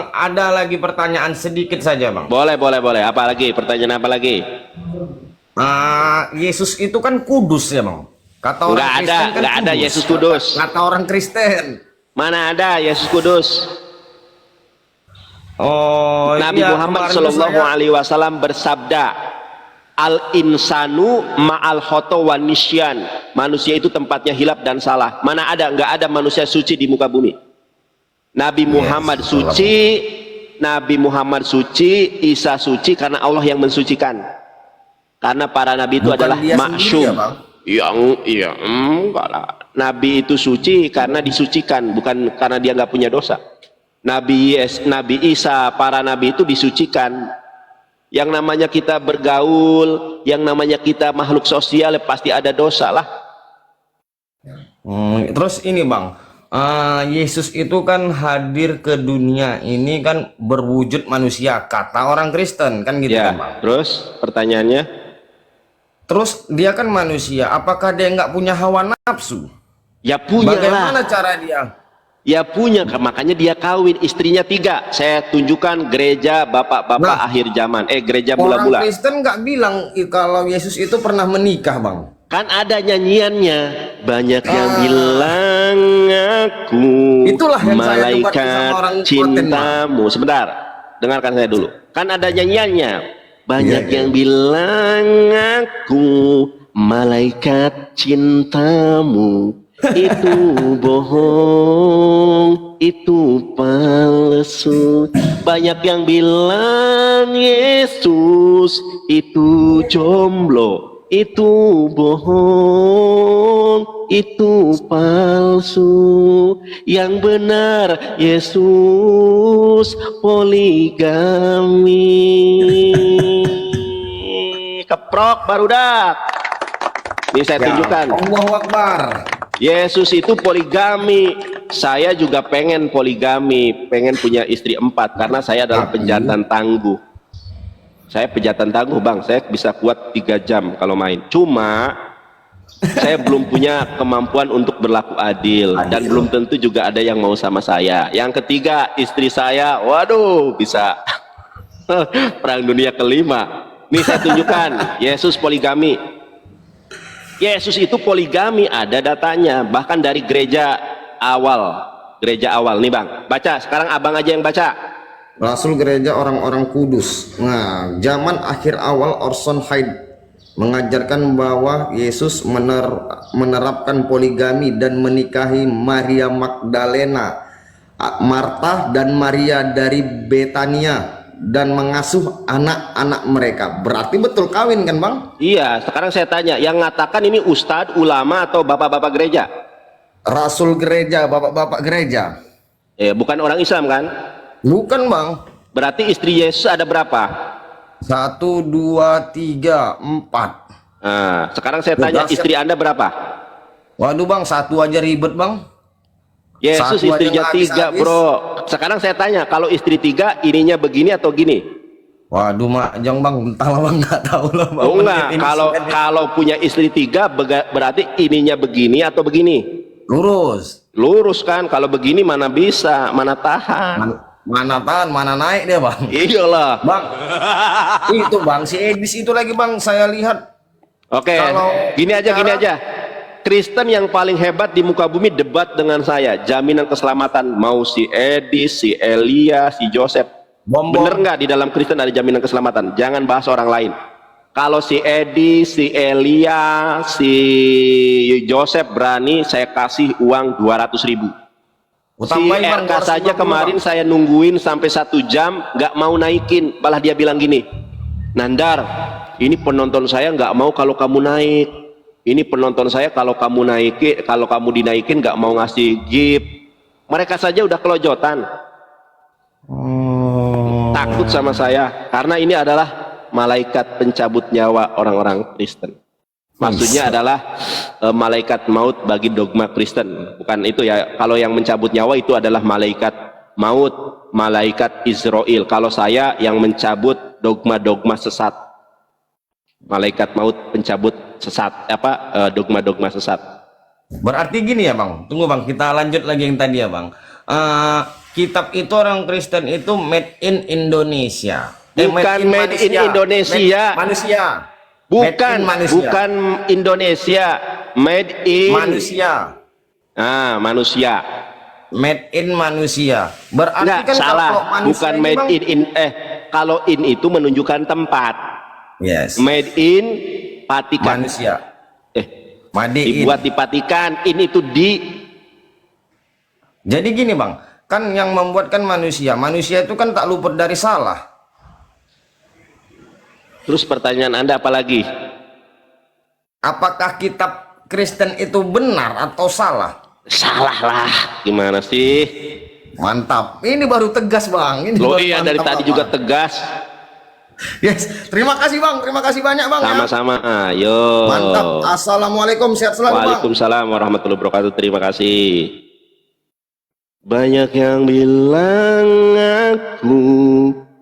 ada lagi pertanyaan sedikit saja, Bang. Boleh, boleh, boleh. Apa lagi? Pertanyaan apa lagi? Yesus itu kan kudus ya, Bang. Kata orang Kristen kan Nggak ada kudus. Yesus kudus. Kata orang Kristen. Mana ada Yesus kudus? Oh, Nabi iya, Muhammad kemarin tuh Shallallahu saya- Alaihi Wasallam bersabda, al insanu ma'al khoto wa nisyan. Manusia itu tempatnya hilaf dan salah. Mana ada? Nggak ada manusia suci di muka bumi. Nabi Muhammad suci, Nabi Muhammad suci, Isa suci karena Allah yang mensucikan. Karena para nabi itu Bukan adalah dia sendiri maksum. ya, Bang? Iya, enggak lah. Nabi itu suci karena disucikan, bukan karena dia nggak punya dosa. Nabi Isa, para nabi itu disucikan. Yang namanya kita bergaul, yang namanya kita makhluk sosial, ya pasti ada dosa lah. Terus ini, Bang, Yesus itu kan hadir ke dunia ini kan berwujud manusia, kata orang Kristen kan gitu Ya, kan, Bang. terus pertanyaannya, Terus dia kan manusia, apakah dia nggak punya hawa nafsu? ya punya lah. Bagaimana cara dia? Ya punya, makanya dia kawin, istrinya 3. Saya tunjukkan gereja bapak-bapak Nah, akhir zaman, gereja Orang mula-mula. Kristen nggak bilang kalau Yesus itu pernah menikah, Bang. Kan ada nyanyiannya, banyak yang bilang aku Itulah yang saya debat sama malaikat orang Kristen, cintamu. Sebentar, dengarkan saya dulu. Kan ada nyanyiannya, banyak Iya. yang bilang aku malaikat cintamu. Itu bohong, itu palsu. Banyak yang bilang Yesus itu jomblo. Itu bohong, itu palsu. Yang benar Yesus poligami. Keprok barudak. Ini saya tunjukkan. Allahu Akbar. Yesus itu poligami. Saya juga pengen poligami, pengen punya istri 4 karena saya adalah pejantan tangguh. Saya pejantan tangguh, Bang. Saya bisa kuat 3 jam kalau main. Cuma saya belum punya kemampuan untuk berlaku adil dan belum tentu juga ada yang mau sama saya. Yang ketiga, istri saya, waduh, bisa perang dunia kelima. Nih saya tunjukkan, Yesus poligami. Yesus itu poligami, ada datanya, bahkan dari gereja awal nih, Bang. Baca, sekarang abang aja yang baca. Rasul Gereja Orang-orang Kudus. Nah, zaman akhir awal Orson Hyde mengajarkan bahwa Yesus menerapkan poligami dan menikahi Maria Magdalena, Marta dan Maria dari Betania dan mengasuh anak-anak mereka. Berarti betul kawin kan, Bang? Iya, sekarang saya tanya, yang mengatakan ini ustadz, ulama atau bapak-bapak gereja? Rasul gereja, bapak-bapak gereja. Bukan orang Islam kan? Bukan, Bang. Berarti istri Yesus ada berapa? 1, 2, 3, 4. Nah, sekarang saya tanya, Dahsyat. istri Anda berapa? Waduh, Bang, 1 aja ribet, Bang. Yesus Satu aja istrinya nggak 3, habis-habis. bro. Sekarang saya tanya, kalau istri 3 ininya begini atau gini? Waduh, Mak, jangan, Bang, entahlah, Bang, nggak tahu lah, Bang. Oh enggak, Ini kalau punya istri 3 berarti ininya begini atau begini? lurus. Lurus kan, kalau begini mana bisa, mana tahan. Mana tahan, mana naik dia, Bang. Iyalah. Bang, itu, Bang, si Edis itu lagi, Bang, saya lihat. Oke, Kalau gini aja. Kristen yang paling hebat di muka bumi debat dengan saya, jaminan keselamatan. Mau si Edis, si Elia, si Joseph. Bom-bom. Bener nggak di dalam Kristen ada jaminan keselamatan? Jangan bahas orang lain. Kalau si Edis, si Elia, si Joseph berani, saya kasih uang 200.000. Si Tambahin, Bang, RK saja 250, kemarin Bang. saya nungguin sampai 1 jam nggak mau naikin, malah dia bilang gini, Nandar, ini penonton saya nggak mau kalau kamu naik, ini penonton saya kalau kamu dinaikin nggak mau ngasih gift. Mereka saja udah kelojotan, takut sama saya karena ini adalah malaikat pencabut nyawa orang-orang Kristen. Maksudnya adalah malaikat maut bagi dogma Kristen. Bukan itu ya. Kalau yang mencabut nyawa itu adalah malaikat maut, malaikat Israel. Kalau saya yang mencabut dogma-dogma sesat. Malaikat maut pencabut sesat, dogma-dogma sesat. Berarti gini ya, Bang. Tunggu, Bang, kita lanjut lagi yang tadi ya, Bang. kitab itu orang Kristen itu made in Indonesia. Bukan made in Indonesia. Manusia. Bukan, bukan Indonesia. Made in manusia. Ah, manusia. Made in manusia. Berarti Enggak, kan salah. kalau manusia Bukan ini, made Bang, in kalau in itu menunjukkan tempat. yes. Made in Vatikan. Manusia. Made in. Dibuat di Vatikan. In itu di. Jadi gini Bang, kan yang membuatkan manusia itu kan tak luput dari salah. Terus pertanyaan Anda apa lagi? Apakah kitab Kristen itu benar atau salah? Salah lah. Gimana sih? Mantap. Ini baru tegas Bang. Ini Loh baru iya, mantap, dari tadi Bang. juga tegas. Yes. Terima kasih Bang. Terima kasih banyak Bang. Sama-sama. Ayo. Mantap. Assalamualaikum. Sehat selalu Bang. Waalaikumsalam warahmatullahi wabarakatuh. Terima kasih. Banyak yang bilang aku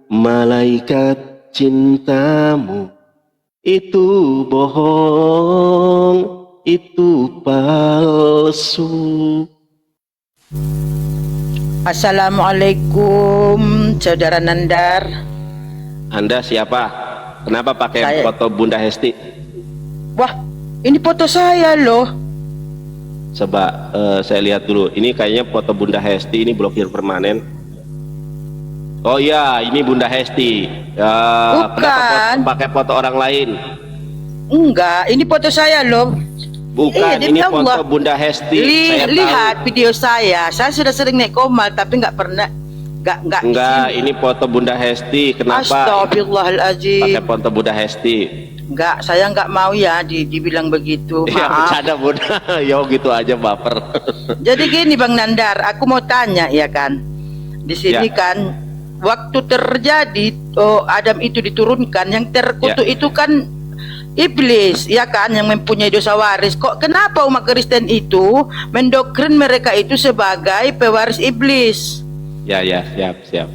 malaikat cintamu, itu bohong, itu palsu. Assalamualaikum saudara Nandar. Anda siapa? Kenapa pakai Saya. foto Bunda Hesti? Wah, ini foto saya loh. Coba saya lihat dulu. Ini kayaknya foto Bunda Hesti. Ini blokir permanen. Oh iya, ini Bunda Hesti. Ya, Bukan. kenapa pakai foto orang lain? Enggak, ini foto saya loh. Bukan, demi ini foto Allah. Bunda Hesti. Saya tahu. Lihat video saya sudah sering naik komal tapi nggak pernah nggak Enggak, kesini. ini foto Bunda Hesti. Kenapa Astagfirullahaladzim. pakai foto Bunda Hesti? Enggak, saya nggak mau ya dibilang begitu. Ya Maaf. bercanda Bunda. Ya gitu aja baper. Jadi gini Bang Nandar, aku mau tanya ya kan. Di sini Ya. kan waktu terjadi Adam itu diturunkan, yang terkutuk Ya. itu kan iblis, ya kan, yang mempunyai dosa waris. Kok kenapa umat Kristen itu mendoktrin mereka itu sebagai pewaris iblis? Ya, siap.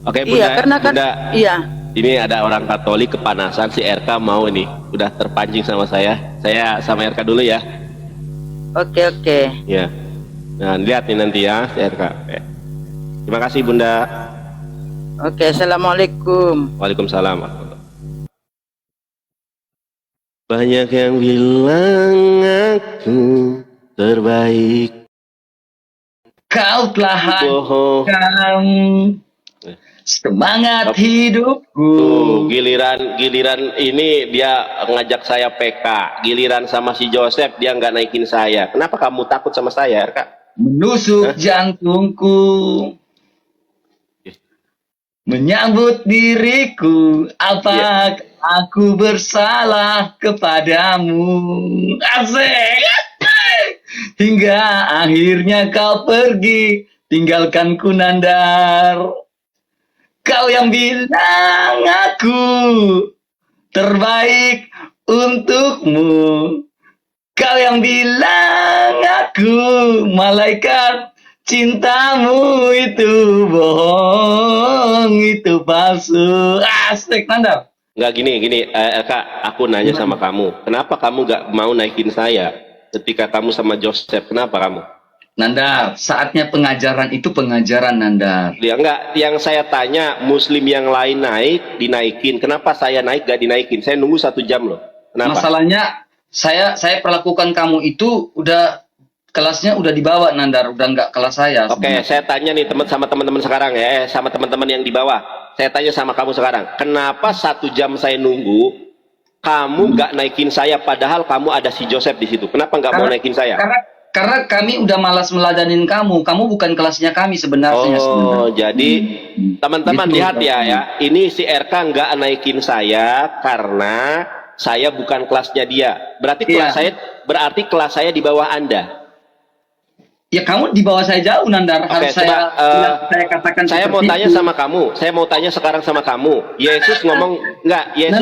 Oke Bunda. Iya, karena kan Bunda, iya. ini ada orang Katolik kepanasan, si RK mau ini. Udah terpancing sama saya. Saya sama RK dulu ya. Oke. Ya. Nah, lihat nih nanti ya si RK. Oke. Terima kasih Bunda. Oke, assalamualaikum. Waalaikumsalam. Banyak yang bilang aku terbaik. Kau telah Bohong. hancurkan semangat hidupku. Tuh, giliran ini dia ngajak saya PK. Giliran sama si Joseph dia nggak naikin saya. Kenapa kamu takut sama saya, RK? Menusuk jantungku, menyambut diriku. Apakah aku bersalah kepadamu? Asik. Hingga akhirnya kau pergi, tinggalkanku Nandar. Kau yang bilang aku terbaik untukmu. Kau yang bilang aku malaikat cintamu, itu bohong, itu palsu. Asik Nandar. Nggak gini, Kak, aku nanya sama kamu, kenapa kamu nggak mau naikin saya ketika kamu sama Joseph? Kenapa kamu? Nandar, saatnya pengajaran itu pengajaran Nandar. Ya enggak, yang saya tanya Muslim yang lain naik, dinaikin. Kenapa saya naik gak dinaikin? Saya nunggu 1 jam loh. Kenapa? Masalahnya saya perlakukan kamu itu udah kelasnya udah dibawa Nandar, udah nggak kelas saya. Oke, sebenarnya. saya tanya nih sama teman-teman sekarang ya, sama teman-teman yang di bawah. Saya tanya sama kamu sekarang, kenapa 1 jam saya nunggu, kamu nggak naikin saya, padahal kamu ada si Joseph di situ. Kenapa nggak mau naikin saya? Karena kami udah malas meladanin kamu. Kamu bukan kelasnya kami sebenarnya. Oh, jadi teman-teman Gitu, lihat Pak. ya, ini si RK nggak naikin saya karena saya bukan kelasnya dia. Berarti kelas saya di bawah Anda. Ya kamu di bawah saya jauh Nandar. Oke, Harus coba, saya katakan saya mau seperti tanya itu. sama kamu. Saya mau tanya sekarang sama kamu. Yesus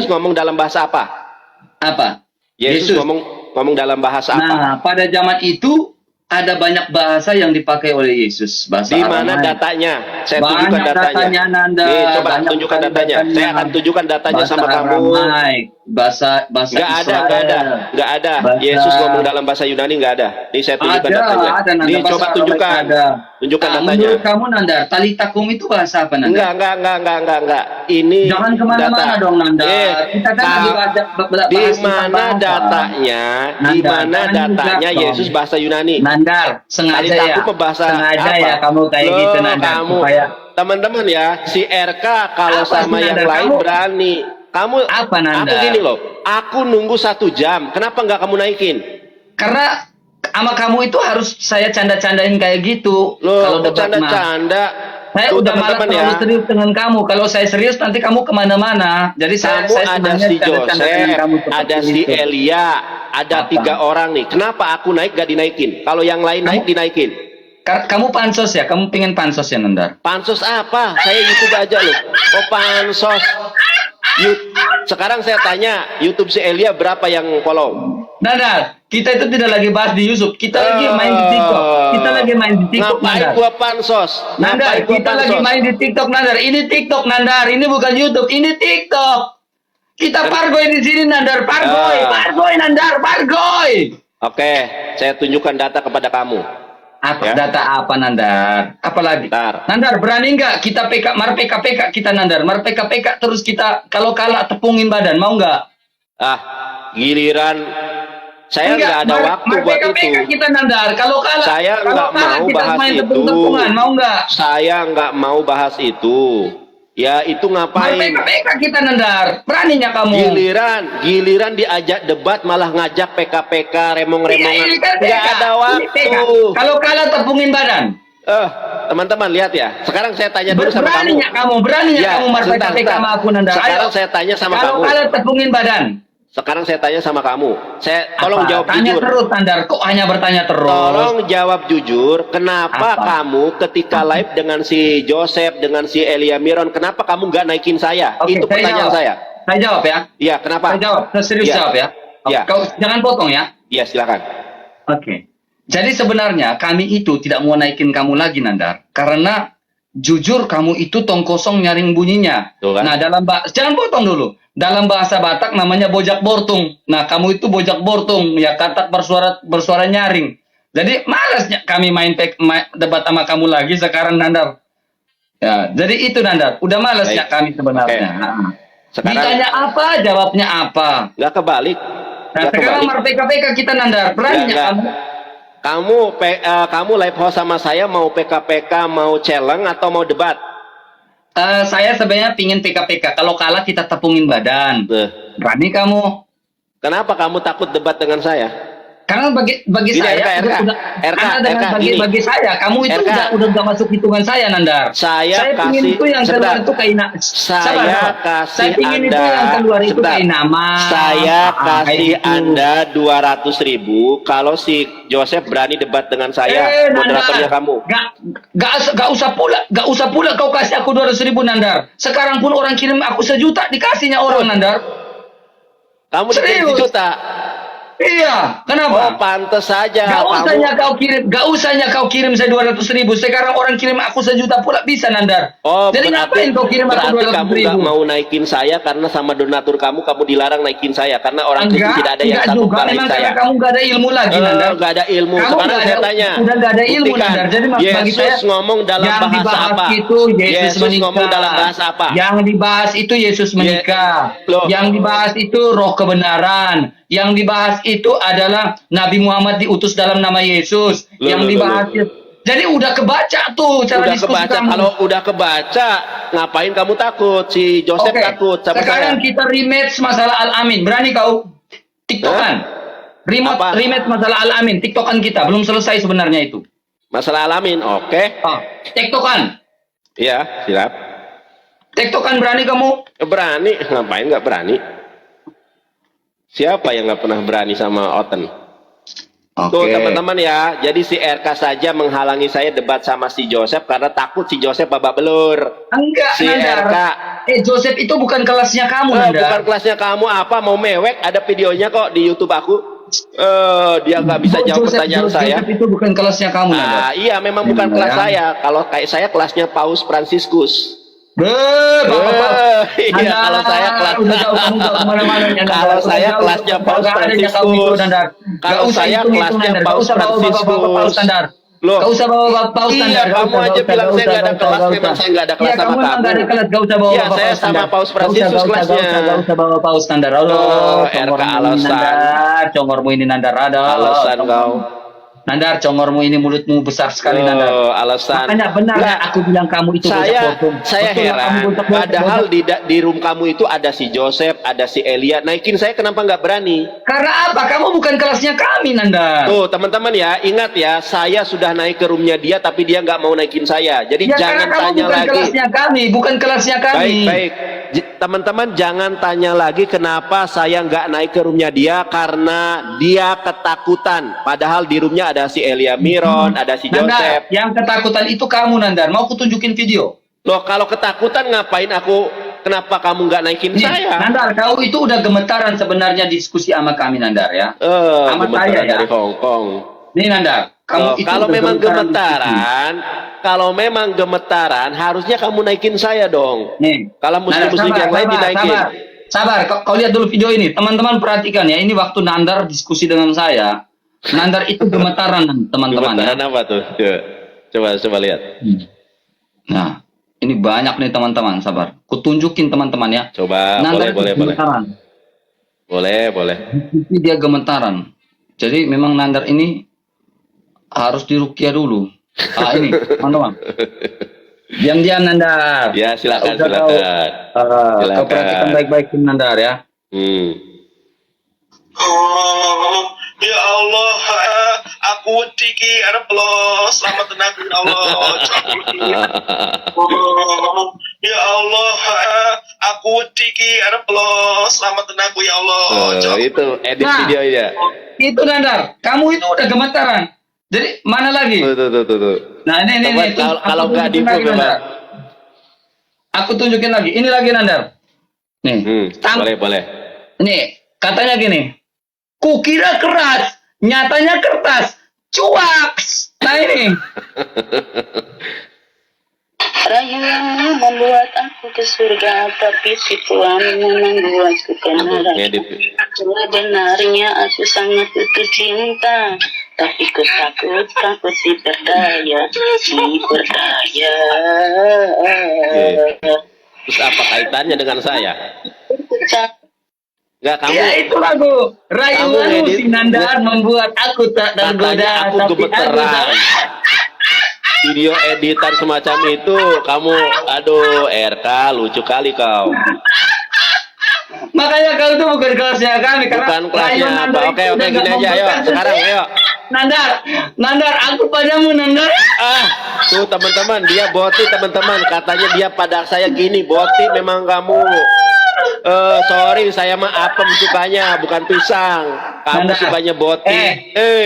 ngomong dalam bahasa apa? Apa? Yesus ngomong dalam bahasa apa? Nah, pada zaman itu ada banyak bahasa yang dipakai oleh Yesus. Bahasa Di mana Aramai. datanya? Saya Banyak tunjukkan datanya. Nanda. Nih, coba Banyak tunjukkan sekali datanya. Saya akan tunjukkan datanya bahasa sama kamu. Aramai. bahasa Nggak ada, Israel. nggak ada, nggak ada. Bahasa- Yesus ngomong dalam bahasa Yunani nggak ada. Ini saya tunjukkan datanya. Ada, Nanda. Ini Bahasa coba Arab tunjukkan, ada. tunjukkan Nah, datanya. menurut kamu Nandar, talitakum itu bahasa apa Nandar? Enggak. Ini Jangan kemana-mana data. dong Nandar. Kita kan lagi di bahas mana tentang bahasa. datanya? Di Nandar, mana jangan datanya juga dong. Yesus bahasa Yunani? Nandar, sengaja ya. Talitakum bahasa Sengaja apa? ya kamu kayak Loh, gitu Nandar. kamu, Supaya teman-teman ya, si RK kalau Apa sama sih, yang Nandar? lain Kamu- berani. Kamu Apa, Nandar? aku gini loh, aku nunggu 1 jam. Kenapa nggak kamu naikin? karena sama kamu itu harus saya canda-candain kayak gitu. Loh, Kalau debat mah. canda-canda. Saya Tuh, udah malas teman-teman terlalu serius dengan kamu. Kalau saya serius nanti kamu kemana-mana. Jadi Kamu saya ada sebenarnya si canda-canda dengan Joseph, kamu seperti ada si itu. Elia, ada Apa? 3 orang nih. Kenapa aku naik gak dinaikin? Kalau yang lain naik dinaikin. Kamu pansos ya? Kamu pengen pansos ya Nandar? Pansos apa? Saya YouTube aja loh. Oh pansos. Sekarang saya tanya, YouTube si Elia berapa yang follow? Nandar, kita itu tidak lagi bahas di YouTube. Kita lagi main di TikTok. Kita lagi main di TikTok Ngapain Nandar. gua pansos? Nandar, Ngapain gua kita lagi pansos? main di TikTok Nandar. Ini TikTok Nandar. Ini bukan YouTube. Ini TikTok. Kita pargoy di sini Nandar. Pargoy, pargoy Nandar, pargoy. Oke, saya tunjukkan data kepada kamu. Apa Ya. data apa Nandar? Apalagi? Bentar. Nandar berani nggak kita mar PK kita Nandar, mar PK terus kita kalau kalah tepungin badan mau nggak? Ah, giliran saya nggak ada mar waktu mar buat PK itu. kita Nandar. Kalau kalah, Saya kalau nggak kalah mau kita bahas main itu. tepung-tepungan mau nggak? Saya nggak mau bahas itu. Ya itu Mar ngapain? PK kita Nandar, beraninya kamu? Giliran diajak debat malah ngajak PK-PK remong-remongan. Ini kan Nggak PK. ada Ini waktu. PK. Kalau kalah tepungin badan. Teman-teman lihat ya. Sekarang saya tanya dulu sama kamu. Beraninya Ya, kamu mar sebentar, PK sama aku Nandar. Sekarang Ayo. saya tanya sama Kalau kamu. kalah tepungin badan. Sekarang saya tanya sama kamu. Saya tolong Apa? jawab Tanya jujur. terus Nandar, kok hanya bertanya terus? Tolong jawab jujur, kenapa Apa? kamu ketika live dengan si Joseph, dengan si Elia Miron, kenapa kamu nggak naikin saya? Oke, Itu pertanyaan jawab. saya. Saya jawab ya. Iya, kenapa? Saya jawab. Saya serius Iya. jawab ya. Iya. Kau jangan potong ya. Iya, silakan. Oke. Jadi sebenarnya kami itu tidak mau naikin kamu lagi Nandar, karena jujur kamu itu tong kosong nyaring bunyinya. Tuh kan? Nah, jangan potong dulu. Dalam bahasa Batak namanya bojak bortung. Nah, kamu itu bojak bortung, ya katak bersuara nyaring. Jadi malasnya kami debat sama kamu lagi sekarang Nandar. Ya, jadi itu Nandar. Udah malasnya Baik. kami sebenarnya. Oke. Nah. Sekarang Ditanya apa, jawabnya apa. nggak kebalik. Nah, Nggak sekarang kebalik. mar PK kita Nandar. Berani Nggak. kamu. Kamu live host sama saya mau PK-PK, mau challenge atau mau debat? Saya sebenarnya pingin PK. Kalau kalah kita tepungin badan. Berani kamu? Kenapa kamu takut debat dengan saya? Karena bagi Gini, saya RK, gini. bagi saya kamu itu RK. udah gak masuk hitungan saya Nandar. Saya pingin kasih- itu yang keluar sebentar. itu kayak Saya kasih saya pingin itu Anda- yang keluar itu sebentar. kayak nama. Saya kayak kasih gitu. Anda 200.000 kalau si Joseph berani debat dengan saya, moderatornya kamu. Gak usah pula kau kasih aku 200.000 Nandar. Sekarang pun orang kirim aku 1 juta dikasihnya orang Nandar. Kamu dikasih Serius? juta. Iya, kenapa? Oh, pantes saja. Gak usahnya Kamu kau kirim saya 200.000. Sekarang orang kirim aku 1 juta pula bisa Nandar. Oh, Jadi ngapain kau kirim aku berarti kamu 200.000? nggak mau naikin saya karena sama donatur kamu dilarang naikin saya karena orang Kristen tidak ada yang sanggup juga. balain Memang saya. karena kamu gak ada ilmu lagi Nandar. Nggak ada ilmu. Kamu Sekarang nggak saya ada- tanya. udah nggak ada ilmu, Buktikan. Nandar. Jadi bagi Yesus saya, ngomong dalam yang bahasa dibahas apa? itu Yesus menikah. ngomong dalam bahasa apa? Yang dibahas itu Yesus menikah. Loh. Yang dibahas itu roh kebenaran. Yang dibahas itu adalah Nabi Muhammad diutus dalam nama Yesus. Loh, Yang loh, dibahas loh. Jadi udah kebaca tuh cara Udah diskusi kebaca. kamu. Kalau udah kebaca, ngapain kamu takut? Si Joseph Oke, takut sama sekarang saya. kita rematch masalah Al-Amin. Berani kau? TikTokan. Apa? Rematch masalah Al-Amin. TikTokan kita. Belum selesai sebenarnya itu. Masalah alamin, oke? TikTokan. Iya, siap. TikTokan berani kamu? Berani, ngapain nggak berani? Siapa yang nggak pernah berani sama Oten? Tuh teman-teman ya, jadi si RK saja menghalangi saya debat sama si Joseph karena takut si Joseph babak belur. Enggak, Si Nandar. RK. Joseph itu bukan kelasnya kamu, Nandar. Bukan kelasnya kamu apa, mau mewek, ada videonya kok di YouTube aku. Dia nggak bisa jawab pertanyaan saya. Joseph itu bukan kelasnya kamu, Nandar. Iya, memang bukan Iya, kelas ya. saya. Kalau kayak saya kelasnya Paus Fransiskus. Bapak Paus. Iya, kalau saya kelas udah jauh kamu jauh kemana-mana. Nandar. kalau Udah saya jauh. kelasnya Paus Nggak ada yang Fransiskus. kau itu, Nandar. Kalau Nggak usah saya hitung-hitung, kelasnya Nandar. Nggak Paus usah bawa Bapak Paus, Fransiskus. Nandar. Loh, Gak usah bawa Bapak Paus, iya, Nandar. Nggak kamu usah, aja nggak usah, bilang nggak saya usah, nggak ada nggak kelas, usah, memang nggak saya nggak ada usah. kelas Iya, sama kamu memang nggak ada kamu. kelas. Gak usah bawa Iya, Bapak saya Paus, sama Nandar. Paus Gak Fransiskus usah, kelasnya. nggak usah bawa Paus, Nandar. Allah, Oh, RK congormu ini, alasan. Nandar. Congormu ini, Nandar. Ada. Alasan kau. Nandar, congormu ini mulutmu besar sekali, Nandar. Oh, alasan. Makanya benar Nggak, aku bilang kamu itu bocah saya bodoh. saya Betul lah, kamu heran. bocah bodoh. Padahal di room kamu itu ada si Joseph, ada si Elia. Naikin saya kenapa nggak berani? Karena apa? Kamu bukan kelasnya kami, Nandar. Tuh teman-teman ya, ingat ya, saya sudah naik ke roomnya dia, tapi dia nggak mau naikin saya. Jadi Ya jangan karena kamu tanya bukan lagi. kelasnya kami, bukan kelasnya kami. Baik, baik. Teman-teman jangan tanya lagi kenapa saya nggak naik ke roomnya dia, karena dia ketakutan. Padahal di roomnya ada si Elia Miron, ada si Nandar, Joseph. yang ketakutan itu kamu, Nandar. Mau aku tunjukin video? Loh, kalau ketakutan ngapain aku? Kenapa kamu nggak naikin Nih, saya? Nandar, kau itu udah gemetaran sebenarnya diskusi sama kami, Nandar ya. Sama Gemetaran saya ya. dari Hong Kong. Nih, Nandar, kamu Loh, itu kalau udah memang diskusi. gemetaran, harusnya kamu naikin saya dong. Nih, Kalau muslim-muslim yang lain dinaikin. Sabar. Kau lihat dulu video ini. Teman-teman perhatikan ya. Ini waktu Nandar diskusi dengan saya. Nandar itu gemetaran, teman-teman. Ya. Gemetaran apa tuh? Coba lihat. Nah, ini banyak nih teman-teman. Sabar. Kutunjukin teman-teman ya. Coba, Nandar boleh. itu gemetaran. Boleh. Dia gemetaran. Jadi memang Nandar ini harus diruqyah dulu. Ini, teman-teman. Diam-diam, Nandar. Ya, silakan. Kau perhatikan baik-baik, Nandar ya. Oh, ya Allah, aku tiki ada pelos, selamat tenang ya Allah. Oh, ya Allah, aku tiki ada pelos, selamat tenang ya Allah. Itu edit Nah. video ya. Itu Nandar, kamu itu udah gemetaran. Jadi mana lagi? Tuh. Nah ini Coba itu, kalau aku nggak tunjukin lagi, di-proof, Nandar. Aku tunjukin lagi. Ini lagi Nandar. Nih, boleh. Nih, katanya gini. Kukira keras, nyatanya kertas. Cuak. Nah ini. Rayuanmu membuat aku ke surga, tapi tipuanmu membuatku ke neraka. Ngedit. Sebenarnya aku sangat butuh cinta, tapi ku takut diperdaya. Terus apa kaitannya dengan saya? Enggak, kamu. Ya itu lagu. Rayuanmu ngedit. si Nandar membuat aku tak Katanya tergoda, aku tapi gemeteran. Video editan semacam itu kamu, aduh RK lucu kali kau. Makanya kau itu bukan kelasnya kami karena Bukan kelasnya rayuan apa? Nandar Oke, itu udah gini nggak aja, ayo membuka sekarang, sendiri. ayo. Nandar, aku padamu Nandar. Tuh teman-teman, dia boti teman-teman, katanya dia pada saya gini, boti memang kamu. Sorry, saya mah apem sukanya, bukan pisang. Kamu Nandar. sukanya boti.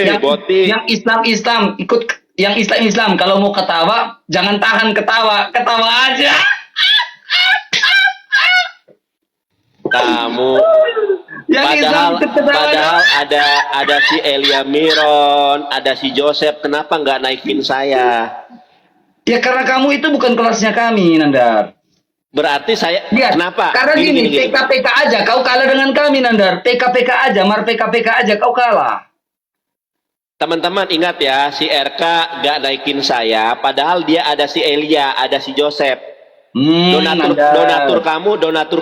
yang, Boti. Yang Islam ikut yang Islam kalau mau ketawa jangan tahan ketawa aja. Kamu Yang Islam ikut ketawa. padahal ada si Elia Miron, ada si Joseph, kenapa nggak naikin saya? Ya karena kamu itu bukan kelasnya kami Nandar. Berarti saya Ya, kenapa? karena gini, PKPK aja kau kalah dengan kami Nandar. PKPK aja, PKPK aja kau kalah. Teman-teman ingat ya, si RK nggak naikin saya, padahal dia ada si Elia, ada si Joseph. Donatur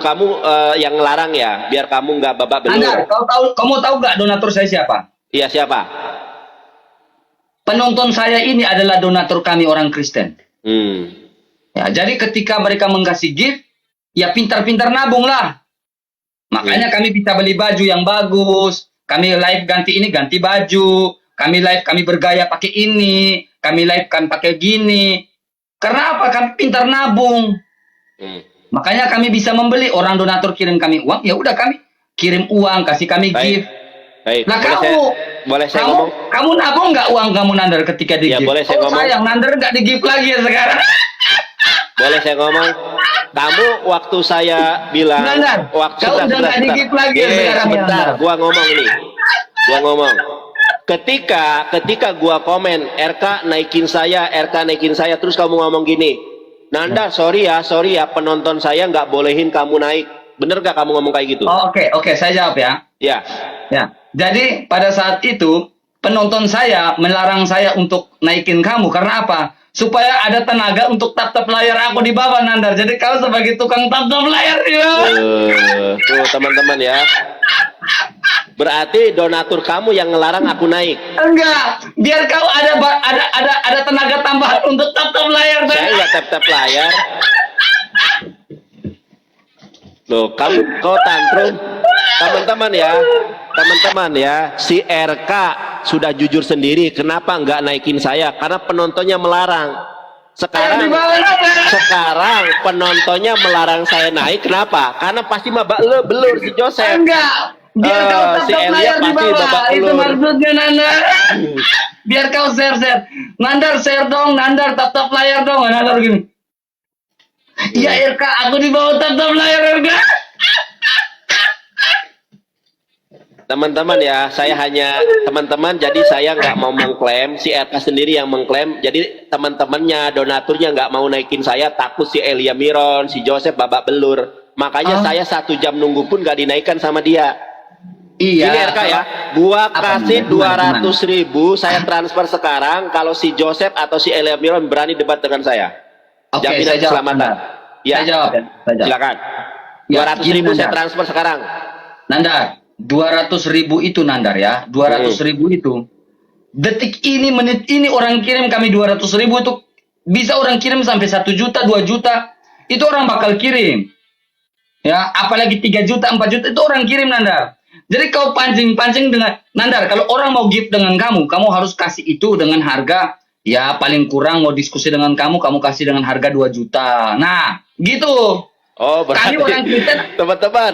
kamu yang larang ya, biar kamu nggak babak belur. Nandar, kamu tahu nggak donatur saya siapa? Iya, siapa? Penonton saya ini adalah donatur kami orang Kristen. Ya, jadi ketika mereka mengasih gift, ya pintar-pintar nabung lah. Makanya kami bisa beli baju yang bagus. Kami live ganti ini, ganti baju. Kami live, kami bergaya pakai ini. Kami live kan pakai gini. Karena apa? Kami pintar nabung. Makanya kami bisa membeli. Orang donatur kirim kami uang, ya udah kami kirim uang, kasih kami gift. Baik. Nah Boleh saya ngomong? kamu nabung nggak uang kamu Nandar ketika di Ya, gift? boleh saya ngomong? Sayang Nandar nggak di gift lagi ya sekarang. Boleh saya ngomong? Kamu waktu saya bilang, Nandar, kau udah nggak digip lagi ya sekarang, sebentar, Nandar. gua ngomong ini. Gua ngomong. Ketika gua komen RK naikin saya, terus kamu ngomong gini. Nanda, sorry ya, penonton saya nggak bolehin kamu naik. Bener gak kamu ngomong kayak gitu? Oh, oke, saya jawab ya. Ya. Ya. Jadi pada saat itu penonton saya melarang saya untuk naikin kamu karena apa? Supaya ada tenaga untuk tap-tap layar aku di bawah, Nandar. Jadi kau sebagai tukang tap-tap layar di bawah. Tuh teman-teman ya. Berarti donatur kamu yang ngelarang aku naik. Enggak, biar kau ada tenaga tambahan untuk tap-tap layar. Saya nggak tap-tap layar. Loh, kau tantrum. Teman-teman ya, si RK sudah jujur sendiri. Kenapa nggak naikin saya? Karena penontonnya melarang. Sekarang penontonnya melarang saya naik. Kenapa? Karena pasti belur si Joseph. Enggak, biar kau Si tap-tap Elia layar di pasti babak bawah. Itu belur. maksudnya, Nandar. Biar kau share. Nandar share dong, Nandar tap-tap layar dong. Nandar gini. Ya RK, aku di bawah tap-tap layar RK. Teman-teman ya, teman-teman, jadi saya nggak mau mengklaim, si RK sendiri yang mengklaim. Jadi teman-temannya, donaturnya nggak mau naikin saya, takut si Elia Miron, si Joseph babak belur. Makanya saya 1 jam nunggu pun nggak dinaikkan sama dia. Iya. Ini RK ya, gua Apa, kasih gimana? 200.000, saya transfer sekarang. Kalau si Joseph atau si Elia Miron berani debat dengan saya, Oke, jaminan saya jawab, keselamatan. Nandar. Ya, Saya jawab ya. Saya jawab. silakan. Ya, 200.000 gini, saya Nandar. transfer sekarang. Nandar, 200.000 itu Nandar ya, 200.000 itu. Detik ini, menit ini orang kirim kami 200.000 itu bisa orang kirim sampai 1 juta, 2 juta. Itu orang bakal kirim. Ya, apalagi 3 juta, 4 juta itu orang kirim, Nandar. Jadi kau pancing-pancing dengan Nandar, kalau orang mau gift dengan kamu harus kasih itu dengan harga ya paling kurang mau diskusi dengan kamu kasih dengan harga 2 juta. Nah, gitu. Oh, Kami orang berarti Kristen. teman-teman,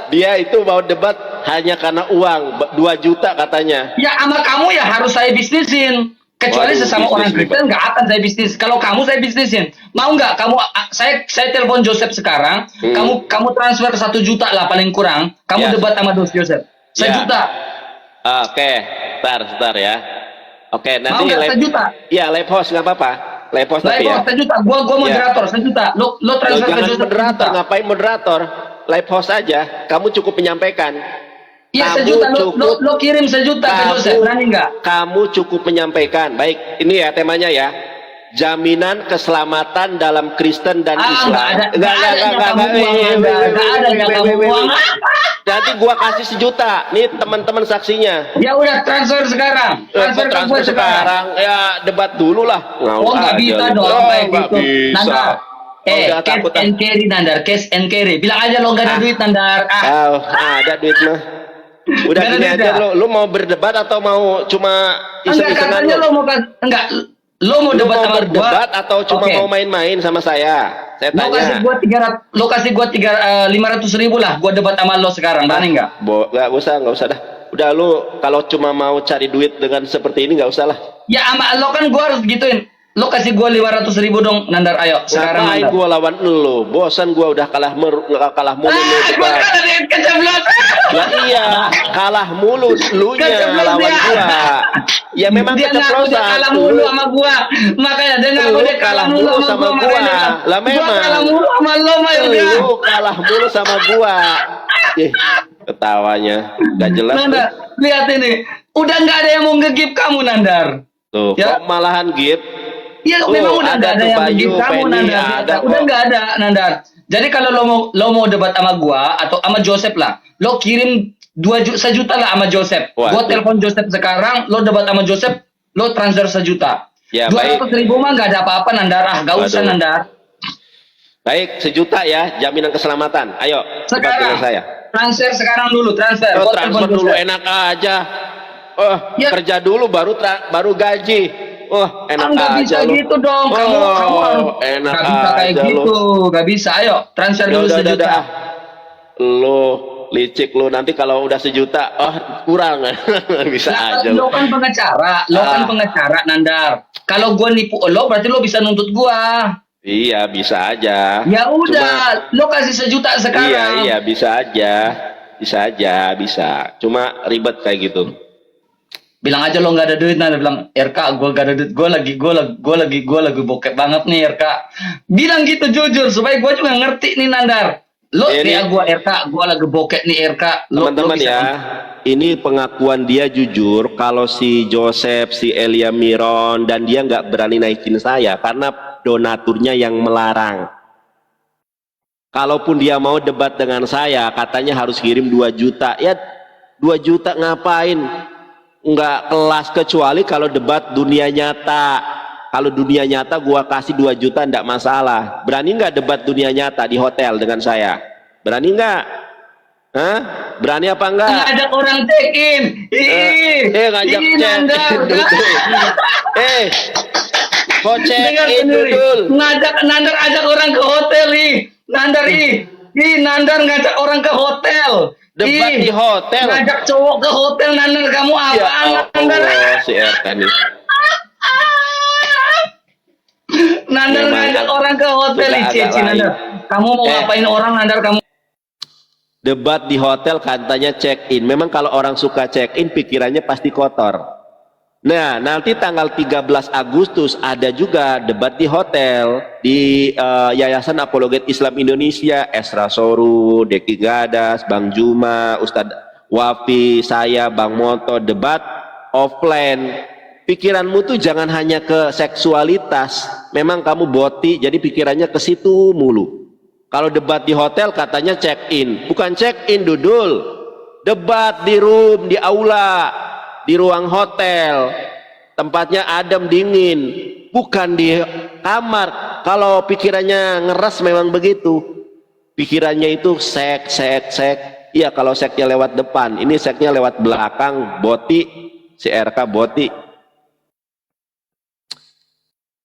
dia itu mau debat hanya karena uang, 2 juta katanya. Ya sama kamu ya harus saya bisnisin. Kecuali Waduh, sesama bisnis orang nih, Kristen nggak akan saya bisnis. Kalau kamu saya bisnisin. Mau nggak kamu saya telepon Joseph sekarang, kamu transfer 1 juta lah paling kurang. Kamu Yes. debat sama Joseph. 1 Ya. juta. Oke, sebentar ya. Oke, nanti Mau nggak 1 juta? Iya, live host nggak apa-apa. Live host Lah tapi itu ya. 1 juta. Gua moderator 1 juta. Lo Loh, transfer ke jangan Joseph 1 moderator, juta. ngapain moderator? Live host aja. Kamu cukup menyampaikan. Iya Kamu 1 juta. cukup- Lo kirim 1 juta ke Joseph. Berani nggak? Kamu cukup menyampaikan. Baik, ini ya temanya ya. Jaminan keselamatan dalam Kristen dan Islam. Nggak ada yang kamu buang, nggak ada yang kamu buang. Nanti gua kasih 1 juta. Nih teman-teman saksinya. Ya udah transfer sekarang. Transfer ke gue Transfer sekarang. ya debat dulu lah. Oh nggak bisa dong kayak nggak gitu. bisa. Nandar. Udah Cash takut, and carry Nandar, cash and carry. Bilang aja lo nggak ada duit Nandar. Ada duit mah. Udah Nggak ada gini duit aja ya? lu mau berdebat atau mau cuma Enggak iseng-isengan katanya lu? lo mau enggak lo mau Lu debat mau sama berdebat gua atau cuma Oke. mau main-main sama saya? Saya Lo kasih tanya. gua 300, lo kasih gua 500.000 lah. Gua debat sama lo sekarang, berani nggak? Nggak usah dah. Udah lu kalau cuma mau cari duit dengan seperti ini nggak usah lah. Ya sama lo kan gua harus gituin. Lo kasih gua 500.000 dong, Nandar. Ayo sekarang. Ngapain Nandar. gua lawan lu? Bosan gua udah kalah mulu lu Gua debat. kan ada keceplos. Lah iya, kalah mulu lu nya Keceplos lawan dia. gua. Ya memang Dia ngaku dia kalah keceplosan. mulu sama gua. Makanya dia ngaku Lu dia kalah mulu sama gua. makanya dia- Lah Gua memang. kalah mulu sama lo, Mas. Lu kalah mulu sama gua. Ketawanya gak jelas. Nandar, lihat ini. Udah nggak ada yang mau ngegip kamu, Nandar. Tuh, Ya. kok malahan gift? Iya, Tuh, memang udah ada nggak ada tuh yang Bayu, ngegip kamu, Penny, Nandar. ada Udah kok. nggak ada, Nandar. Jadi kalau lo mau debat sama gua atau sama Joseph lah, lo kirim 1 juta lah sama Joseph. Waduh. Gua telepon Joseph sekarang, lo debat sama Joseph, lo transfer 1 juta. Ya, 200.000 mah nggak ada apa-apa, Nandar. Gak usah, Waduh. Nandar. Baik, 1 juta ya, jaminan keselamatan. Ayo, debat Sekarang. dengan saya. Transfer sekarang dulu, transfer. Oh, Gua transfer telepon dulu Joseph. enak aja. Oh, Ya. kerja dulu baru gaji. Oh, enak Nggak aja bisa lu. gitu dong. Kamu harus enak nggak bisa kayak aja lu. gitu. Nggak bisa. Ayo, transfer dulu 1 juta. Lu licik lu, nanti kalau udah 1 juta, oh kurang. Bisa Lah, aja lo lu. kan pengacara, Nandar. Kalau gua nipu lo, berarti lo bisa nuntut gua. Iya, bisa aja. Ya udah, lo kasih 1 juta sekarang. Iya, bisa aja. Bisa. Cuma ribet kayak gitu. Bilang aja lo nggak ada duit. Nandar bilang, RK, gue gak ada duit, gue lagi bokep banget nih RK. Bilang gitu jujur supaya gue juga ngerti nih Nandar. Lo Ini- ya gue RK, gue lagi bokep nih RK. Lo Teman-teman bisa- ya, ini pengakuan dia jujur kalau si Joseph, si Elia Miron, dan dia nggak berani naikin saya karena donaturnya yang melarang. Kalaupun dia mau debat dengan saya, katanya harus kirim 2 juta. Ya 2 juta ngapain? Nggak kelas, kecuali kalau debat dunia nyata. Kalau dunia nyata gua kasih 2 juta ndak masalah. Berani nggak debat dunia nyata di hotel dengan saya? Berani nggak? Hah? Berani apa enggak? ngajak orang check-in. Ngajak Ih, cek. Nandar. Kok check Dengar in sendiri. Dudul? Ngajak Nandar ajak orang ke hotel ih. Nandar ih. Nandar ngajak orang ke hotel. Debat di hotel. Ngajak cowok ke hotel Nandar, kamu Ya apa Nandar? Allah, si RK nih. Nandar Memang ngajak orang ke hotel sudah ih, agak Cici lain. Nandar. Kamu mau ngapain orang Nandar kamu? Debat di hotel katanya check in. Memang kalau orang suka check in pikirannya pasti kotor. Nah, nanti tanggal 13 Agustus ada juga debat di hotel di Yayasan Apologet Islam Indonesia. Esra Soru, Deki Gadas, Bang Juma, Ustadz Wafi, saya, Bang Moto, debat offline. Pikiranmu tuh jangan hanya ke seksualitas. Memang kamu boti, jadi pikirannya ke situ mulu. Kalau debat di hotel katanya check in, bukan check in Dudul. Debat di room, di aula, di ruang hotel, tempatnya adem dingin, bukan di kamar. Kalau pikirannya ngeres memang begitu. Pikirannya itu sek. Iya, kalau seknya lewat depan, ini seknya lewat belakang, boti, si RK boti.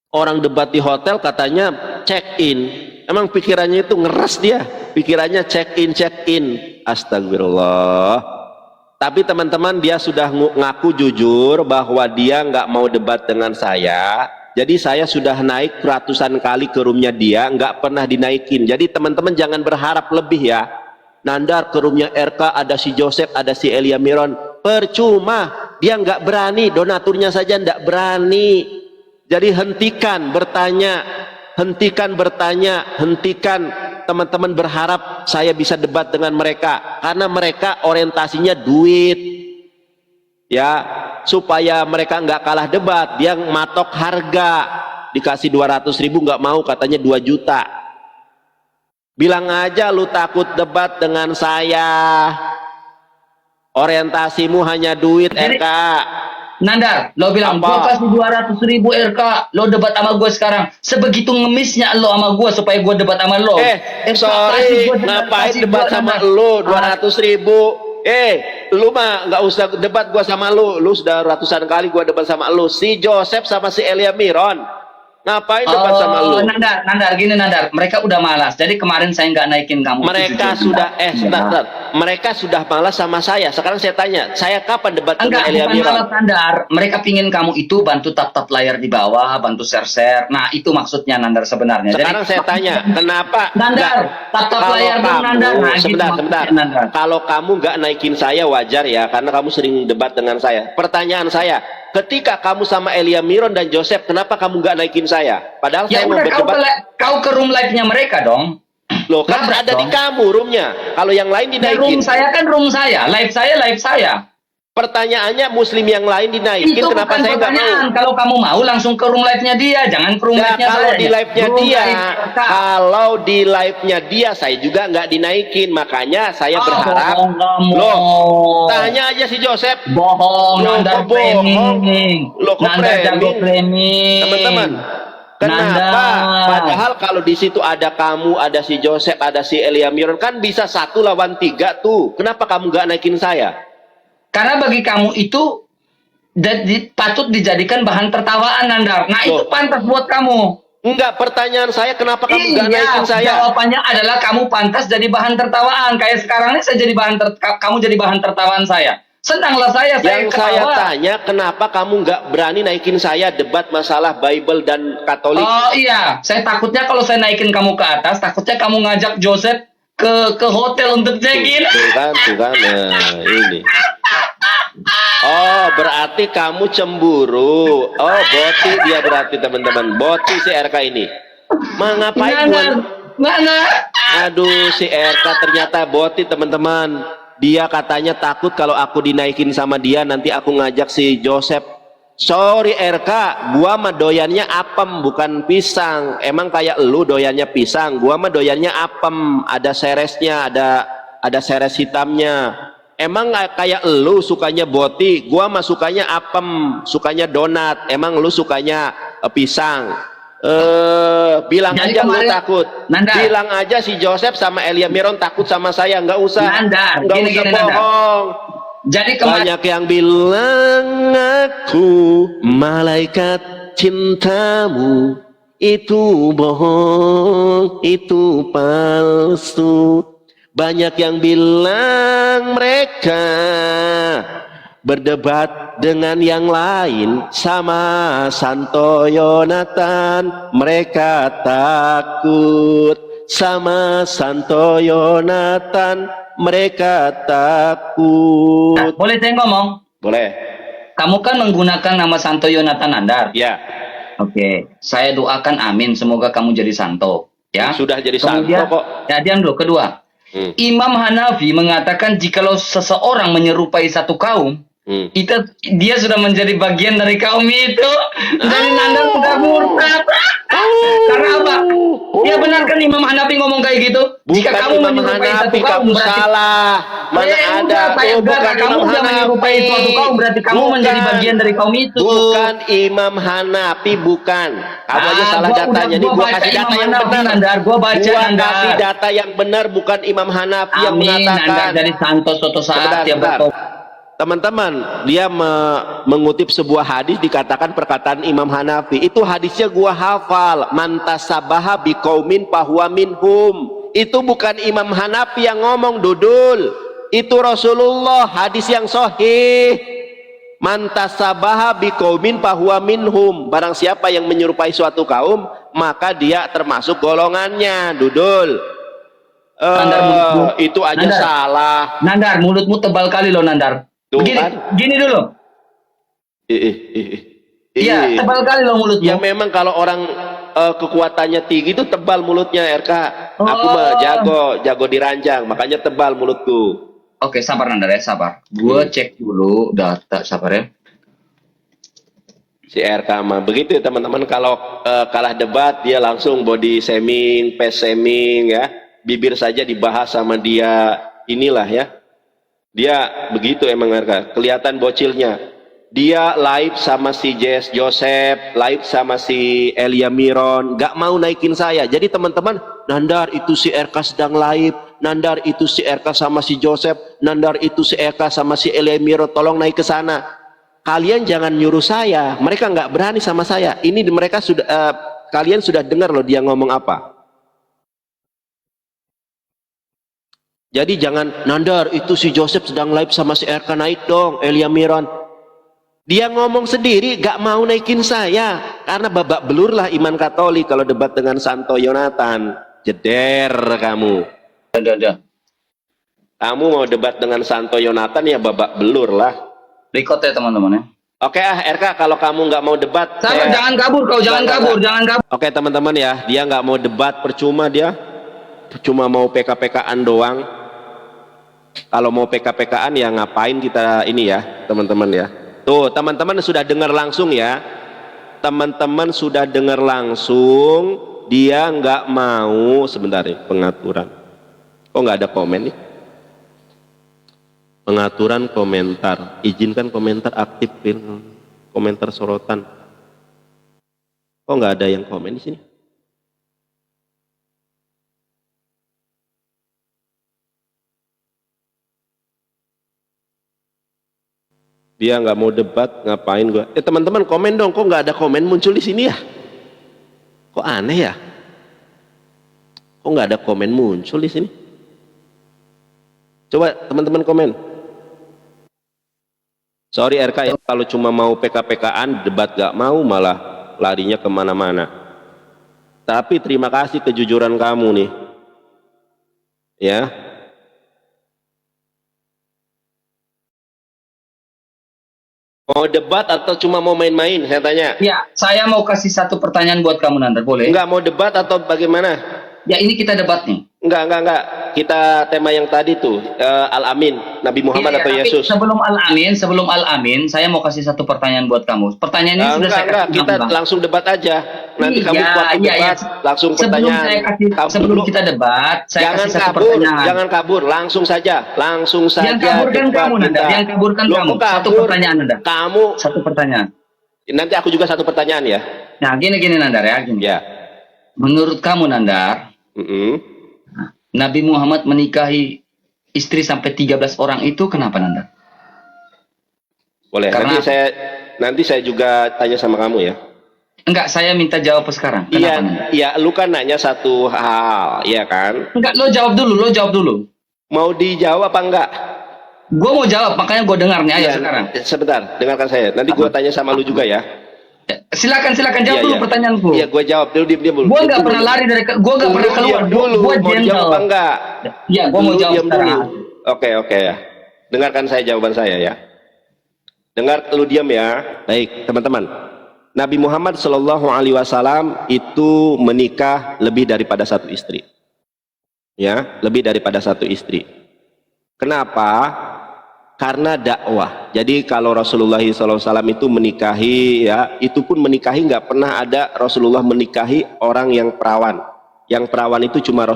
Orang debat di hotel katanya check in. Emang pikirannya itu ngeres dia. Pikirannya check in. Astagfirullah. Tapi teman-teman, dia sudah ngaku jujur bahwa dia nggak mau debat dengan saya. Jadi saya sudah naik ratusan kali ke roomnya dia, nggak pernah dinaikin. Jadi teman-teman jangan berharap lebih ya. Nandar ke roomnya RK ada si Joseph, ada si Elia Miron. Percuma, dia nggak berani. Donaturnya saja nggak berani. Jadi hentikan bertanya, hentikan teman-teman berharap saya bisa debat dengan mereka, karena mereka orientasinya duit ya, supaya mereka nggak kalah debat. Dia matok harga, dikasih 200.000 nggak mau, katanya 2 juta. Bilang aja lu takut debat dengan saya, orientasimu hanya duit. RK Nandar, lo bilang Apa? gua kasih 200.000 RK, lo debat sama gue sekarang. Sebegitu ngemisnya lo sama gue supaya gue debat sama lo. Sorry, ngapain debat sama lu 200.000? Lu mah nggak usah debat gua sama lu. Lu sudah ratusan kali gua debat sama lu. Si Joseph sama si Elia Miron, ngapain debat sama lu? Nandar, gini Nandar, mereka udah malas. Jadi kemarin saya nggak naikin kamu. Mereka sudah sebentar. Mereka sudah malas sama saya. Sekarang saya tanya, saya kapan debat dengan Enggak, Elia bukan Miron? malas Nandar. Mereka pingin kamu itu bantu tap-tap layar di bawah, bantu share-share. Nah, itu maksudnya Nandar sebenarnya. Sekarang saya tanya, kenapa Nandar, nggak- tap-tap kalau layar dong, kamu- Nandar. Nah, gitu sebentar. maksudnya, Nandar. Kalau kamu nggak naikin saya wajar ya, karena kamu sering debat dengan saya. Pertanyaan saya, ketika kamu sama Elia Miron dan Joseph, kenapa kamu nggak naikin saya? Padahal Ya saya mau udah, berdebat. kau ke room live-nya mereka dong. Loh, kan Nabrak ada di dong. kamu roomnya. Kalau yang lain Ya, room dinaikin. saya kan room saya, live saya. Pertanyaannya, muslim yang lain dinaikin, Itu kenapa bukan saya nggak mau? pertanyaan. Kalau kamu mau langsung ke room live-nya dia, jangan ke room Nah, live-nya kalau saya. di live-nya Room dia, live mereka. kalau di live-nya dia, saya juga nggak dinaikin. Makanya saya berharap. Bohong kamu. Loh, tanya aja si Joseph. Bohong, Loh, Nandar kok bohong? framing. Loh, kok Nandar jago framing? framing. Teman-teman, kenapa? Nandar. Padahal kalau di situ ada kamu, ada si Joseph, ada si Elia Miron, kan bisa 1 lawan 3 tuh. Kenapa kamu nggak naikin saya? Karena bagi kamu itu patut dijadikan bahan tertawaan, Nandar. Nah, itu Loh. pantas buat kamu. Enggak, pertanyaan saya, kenapa kamu nggak naikin saya? Jawabannya adalah kamu pantas jadi bahan tertawaan. Kayak sekarang ini saya jadi kamu jadi bahan tertawaan saya. Senanglah saya Yang saya ketawa. tanya, kenapa kamu nggak berani naikin saya debat masalah Bible dan Katolik? Oh iya, saya takutnya kalau saya naikin kamu ke atas, takutnya kamu ngajak Joseph ke hotel untuk check-in. Tuh kan, nah, ini. Oh, berarti kamu cemburu. Oh, boti dia berarti teman-teman. Boti si RK ini. Ngapain buan? Mana? Aduh, si RK ternyata boti teman-teman. Dia katanya takut kalau aku dinaikin sama dia nanti aku ngajak si Joseph. Sorry RK, gua mah doyannya apem bukan pisang. Emang kayak lu doyannya pisang, gua mah doyannya apem, ada seresnya, ada seres hitamnya. Emang kayak lu sukanya boti, gua mah sukanya apem, sukanya donat. Emang lu sukanya pisang. Bilang Jadi aja lu kemarin- takut. Nandar. Bilang aja si Joseph sama Elia Miron takut sama saya, nggak usah. Nandar, Nggak gini, usah gini, Nandar. bohong. Jadi kemarin Banyak yang bilang aku malaikat cintamu, itu bohong, itu palsu. Banyak yang bilang mereka berdebat dengan yang lain sama Santo Yonatan, mereka takut sama Santo Yonatan, mereka takut. boleh saya ngomong? Boleh. Kamu kan menggunakan nama Santo Yonatan Nandar. Ya, Oke, saya doakan amin semoga kamu jadi santo. Ya. sudah jadi Kemudian- santo kok. Ya, diam dulu. Kedua, Imam Hanafi mengatakan jikalau seseorang menyerupai satu kaum, dia sudah menjadi bagian dari kaum itu. Jadi Nandar sudah murtad. Karena apa? Ya benar kan Imam Hanafi ngomong kayak gitu? Jika Bukan kamu Imam menyerupai satu Hanafi, kaum kamu berarti salah. Mana ada saya tuh, bukan kamu Imam sudah menyerupai Hanafi. suatu kaum berarti kamu Bukan. menjadi bagian dari kaum itu. Bukan Imam Hanafi, bukan. Kamu aja salah gua datanya. udah- Nih gua gua baca kasih data Imam yang Hanafi, benar. Nandar. Gua baca, Gua Nandar. kasih data yang benar, bukan Imam Hanafi yang Amin, mengatakan. Nandar dari santo suatu saat dia Sebentar. bertobat. Teman-teman, dia mengutip sebuah hadis dikatakan perkataan Imam Hanafi. Itu hadisnya gua hafal. Mantasabaha biqaumin fahuwa minhum. Itu bukan Imam Hanafi yang ngomong, Dudul. Itu Rasulullah, hadis yang sahih. Mantasabaha biqaumin fahuwa minhum. Barang siapa yang menyerupai suatu kaum, maka dia termasuk golongannya, Dudul. Nandar, mulutmu- Itu aja Nandar. salah. Nandar, mulutmu tebal kali loh, Nandar. Tuh, Begini, kan? gini dulu. Iya, tebal kali loh mulutmu. Ya memang kalau orang kekuatannya tinggi itu tebal mulutnya RK. Aku mah jago diranjang, makanya tebal mulutku. Oke, sabar Nandar ya, sabar. Gue cek dulu data, sabar ya. Si RK mah begitu ya teman-teman, kalau kalah debat dia langsung body shaming, face shaming ya. Bibir saja dibahas sama dia, inilah ya. Dia begitu emang RK, kelihatan bocilnya. Dia live sama si Joseph, live sama si Elia Miron, gak mau naikin saya. Jadi teman-teman, Nandar itu si RK sedang live, Nandar itu si RK sama si Joseph, Nandar itu si RK sama si Elia Miron, tolong naik ke sana. Kalian jangan nyuruh saya, mereka nggak berani sama saya. Ini mereka sudah, kalian sudah dengar loh dia ngomong apa. Jadi jangan, Nandar itu si Joseph sedang live sama si RK, naik dong, Elia Miron. Dia ngomong sendiri gak mau naikin saya karena babak belur lah iman Katolik kalau debat dengan Santo Yonatan. Jeder kamu. Kamu mau debat dengan Santo Yonatan ya babak belur lah. Record ya teman-teman ya. Oke RK, kalau kamu nggak mau debat, Sabar, jangan kabur kau, jangan kabur, jangan kabur. Oke teman-teman ya, dia nggak mau debat, percuma dia, cuma mau PK-PKan doang. Kalau mau PK-PKan ya ngapain kita ini ya teman-teman ya. Tuh teman-teman sudah dengar langsung ya, teman-teman sudah dengar langsung, dia nggak mau. Sebentar nih, pengaturan, kok nggak ada komen nih? Pengaturan komentar, izinkan komentar, aktifin komentar sorotan. Kok nggak ada yang komen di sini? Dia nggak mau debat, ngapain gua? Teman-teman komen dong, kok nggak ada komen muncul di sini ya? Kok aneh ya? Kok nggak ada komen muncul di sini? Coba teman-teman komen. Sorry RK ya, kalau cuma mau PK-PKan, debat gak mau, malah larinya kemana-mana. Tapi terima kasih kejujuran kamu nih. Ya. Mau debat atau cuma mau main-main? Saya tanya. Ya, saya mau kasih satu pertanyaan buat kamu Nandar, boleh? Enggak mau debat atau bagaimana? Ya, ini kita debat nih. Enggak. Kita tema yang tadi tuh, Al-Amin, Nabi Muhammad Iya, atau tapi Yesus. sebelum Al-Amin, saya mau kasih satu pertanyaan buat kamu. Pertanyaan ini sudah saya Enggak, kasih kita kamu, Bang. langsung debat aja. Nanti kamu kuat debat, langsung pertanyaan. Sebelum kita debat, saya Jangan kasih satu kabur, pertanyaan. jangan kabur, langsung saja. Yang kaburkan debat kamu, Nanda. kita. Yang kaburkan Loh, kamu. kok kabur? Satu pertanyaan, Nanda. Kamu, Satu pertanyaan. nanti aku juga satu pertanyaan ya. Nah, gini Nandar ya. Gini. Ya. Menurut kamu, Nandar, Nabi Muhammad menikahi istri sampai 13 orang itu kenapa, Nandar? Boleh. Karena Nanti saya juga tanya sama kamu ya. Enggak, saya minta jawab sekarang. Kenapa, Nandar? Iya, lu kan nanya satu hal, ya kan? Enggak, lo jawab dulu. Mau dijawab apa enggak? Gue mau jawab, makanya gue dengar nih, ayo Iya, sekarang. Sebentar, dengarkan saya. Nanti gue tanya sama lu juga ya. Silakan jawab Iya, dulu iya. pertanyaanku. Iya, gue jawab dulu, diam dulu. Gue nggak pernah lari dari, gue nggak pernah keluar. Dulu, Gue mau dijawab apa enggak? Iya, gue mau Dulu, jawab diam sekarang. dulu. Oke ya. Dengarkan saya jawaban saya ya. Dengar, lu diam ya. Baik, teman-teman. Nabi Muhammad Shallallahu Alaihi Wasallam itu menikah lebih daripada satu istri. Ya, lebih daripada satu istri. Kenapa? Karena dakwah. Jadi kalau Rasulullah SAW itu menikahi, ya, itu pun menikahi nggak pernah ada Rasulullah menikahi orang yang perawan. Yang perawan itu cuma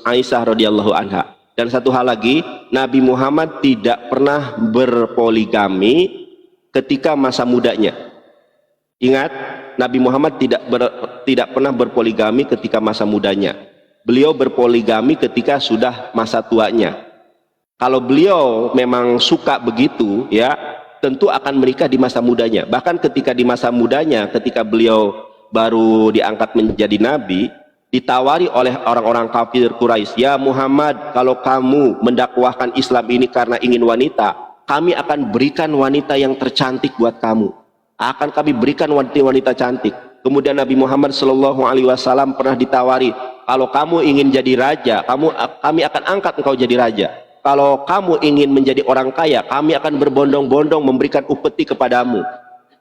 Aisyah radhiyallahu anha. Dan satu hal lagi, Nabi Muhammad tidak pernah berpoligami ketika masa mudanya. Ingat, Nabi Muhammad tidak pernah berpoligami ketika masa mudanya. Beliau berpoligami ketika sudah masa tuanya. Kalau beliau memang suka begitu, ya, tentu akan menikah di masa mudanya. Bahkan ketika di masa mudanya, ketika beliau baru diangkat menjadi nabi, ditawari oleh orang-orang kafir Quraisy, "Ya Muhammad, kalau kamu mendakwahkan Islam ini karena ingin wanita, kami akan berikan wanita yang tercantik buat kamu. Akan kami berikan wanita-wanita cantik." Kemudian Nabi Muhammad Shallallahu Alaihi Wasallam pernah ditawari, "Kalau kamu ingin jadi raja, kami akan angkat engkau jadi raja. Kalau kamu ingin menjadi orang kaya, kami akan berbondong-bondong memberikan upeti kepadamu,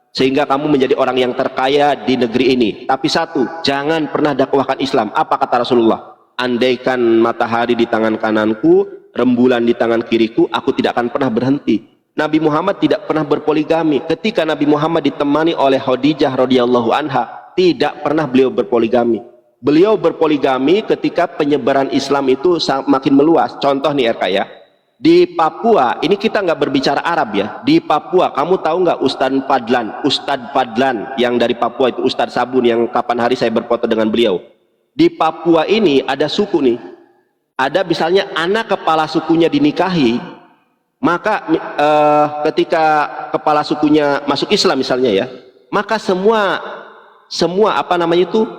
sehingga kamu menjadi orang yang terkaya di negeri ini. Tapi satu, jangan pernah dakwahkan Islam." Apa kata Rasulullah? "Andaikan matahari di tangan kananku, rembulan di tangan kiriku, aku tidak akan pernah berhenti." Nabi Muhammad tidak pernah berpoligami. Ketika Nabi Muhammad ditemani oleh Khadijah radhiyallahu anha, tidak pernah beliau berpoligami. Beliau berpoligami ketika penyebaran Islam itu makin meluas. Contoh nih RK ya, di Papua, ini kita nggak berbicara Arab ya. Di Papua, kamu tahu nggak Ustadz Padlan yang dari Papua itu, Ustadz Sabun yang kapan hari saya berfoto dengan beliau. Di Papua ini ada suku nih, ada misalnya anak kepala sukunya dinikahi, maka ketika kepala sukunya masuk Islam misalnya ya, maka semua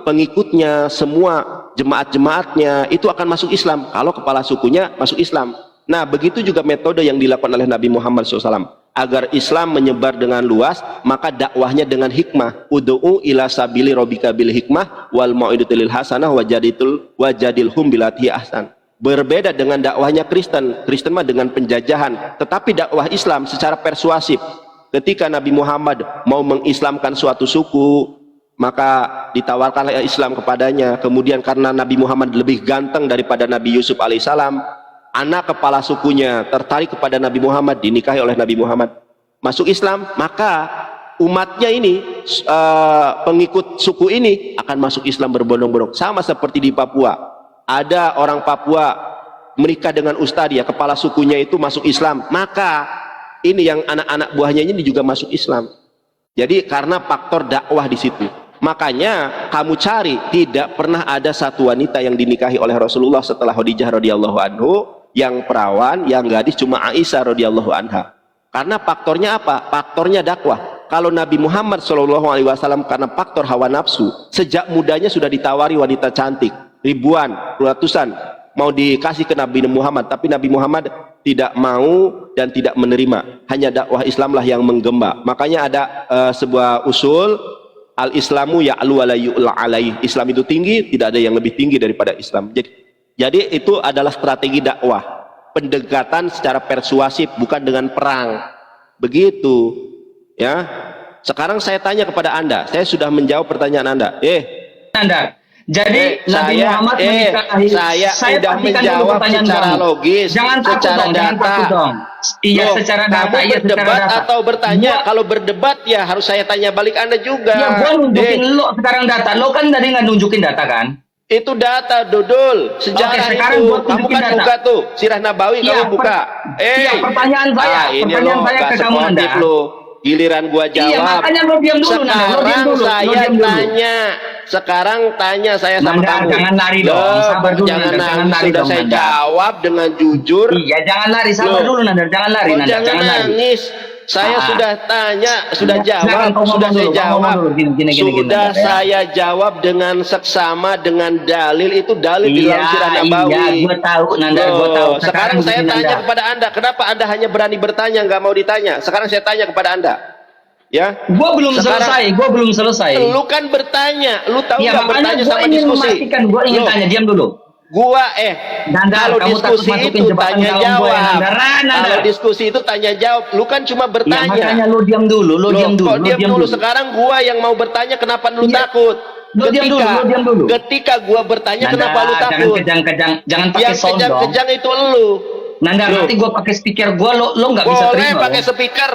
pengikutnya, semua jemaat-jemaatnya itu akan masuk Islam kalau kepala sukunya masuk Islam. Nah, begitu juga metode yang dilakukan oleh Nabi Muhammad SAW agar Islam menyebar dengan luas, maka dakwahnya dengan hikmah. Ud'u ila sabili rabbika bil hikmah wal mau'idatil hasanah wajadilhum billati ahsan. Berbeda dengan dakwahnya Kristen mah dengan penjajahan, tetapi dakwah Islam secara persuasif. Ketika Nabi Muhammad mau mengislamkan suatu suku, maka ditawarkanlah Islam kepadanya. Kemudian karena Nabi Muhammad lebih ganteng daripada Nabi Yusuf alaihissalam, anak kepala sukunya tertarik kepada Nabi Muhammad, dinikahi oleh Nabi Muhammad, masuk Islam, maka umatnya ini, pengikut suku ini akan masuk Islam berbondong-bondong. Sama seperti di Papua, ada orang Papua menikah dengan ustadz ya, kepala sukunya itu masuk Islam, maka ini yang anak-anak buahnya ini juga masuk Islam. Jadi karena faktor dakwah di situ. Makanya kamu cari, tidak pernah ada satu wanita yang dinikahi oleh Rasulullah setelah Khadijah radhiyallahu anhu yang perawan, yang gadis cuma Aisyah radhiyallahu anha. Karena faktornya apa? Faktornya dakwah. Kalau Nabi Muhammad SAW karena faktor hawa nafsu, sejak mudanya sudah ditawari wanita cantik, ribuan, ratusan, mau dikasih ke Nabi Muhammad, tapi Nabi Muhammad tidak mau dan tidak menerima. Hanya dakwah Islamlah yang menggema. Makanya ada sebuah usul, al-Islamu ya'lu wa la yu'la alaih. Islam itu tinggi, tidak ada yang lebih tinggi daripada Islam. Jadi itu adalah strategi dakwah, pendekatan secara persuasif, bukan dengan perang. Begitu. Ya. Sekarang saya tanya kepada Anda, saya sudah menjawab pertanyaan Anda. Nandar. Jadi Nabi saya Muhammad menikahi. saya sudah pastikan dulu menjawab pertanyaan secara kamu. logis, Jangan takut secara dong, jangan data. takut dong. Iya, Loh, secara data, kamu iya secara berdebat data. atau bertanya? Gua- Kalau berdebat ya harus saya tanya balik Anda juga. Ya, gua nunjukin Eh, lo sekarang data. Lo kan tadi nggak nunjukin data kan? itu data, Dodol, sejarah Oke, sekarang itu. gua Kamu tunjukin kan data. buka tuh, Sirah Nabawi Iya, kamu buka. iya, pertanyaan saya, ini pertanyaan lo saya gak ke kamu, sportif Nanda. lo. Giliran gua jawab. Iya, makanya lo diam dulu, Nanda. Lo diam Sekarang dulu. Lo saya diam dulu. tanya. Sekarang tanya saya sama Nanda, kamu. jangan lari dong. Loh, Sabar dulu, jangan Nanda. Jangan nangis. lari Sudah dong, saya Nanda. jawab dengan jujur. Iya, jangan lari. Sabar Loh. dulu, Nanda. Jangan lari, Oh, Nanda. jangan Jangan lari. nangis. Saya sudah tanya, sudah Ya, silakan, jawab, kau sudah ngomong saya dulu, kau ngomong jawab. dulu. Gini, Sudah Nanda, ya. saya jawab dengan seksama dengan dalil, itu dalil di dalam Sirah Nabawi. Iya, gue tahu, Nanda. Gue tahu. Loh, sekarang saya begini, tanya Nanda. kepada Anda, kenapa Anda hanya berani bertanya, nggak mau ditanya? Sekarang saya tanya kepada Anda. Ya. Gue belum Sekarang- selesai. Gue belum selesai. Lu kan bertanya, lu tahu Iya, nggak makanya bertanya gue sama ingin diskusi? memastikan. Gue ingin Loh, tanya. Diam dulu. Gua Nanda, kalau kamu takut diskusi masukin itu jebakan tanya kawan gue, jawab. Nanda. Nanda. Kalau diskusi itu tanya jawab. Lu kan cuma Ya, bertanya. makanya lo diam dulu. Lo Loh, diam dulu. kok Lo diam dulu? Sekarang gua yang mau bertanya, kenapa lu Iya. takut? Lo diam dulu, lo diam dulu. Ketika gua bertanya, Nanda, kenapa lu jangan takut? kejang-kejang. Jangan pakai Yang sound dong. kejang-kejang itu lu. Nanda, Loh. nanti gue pakai speaker gue. Lo nggak bisa Boleh terima. pakai ya? speaker.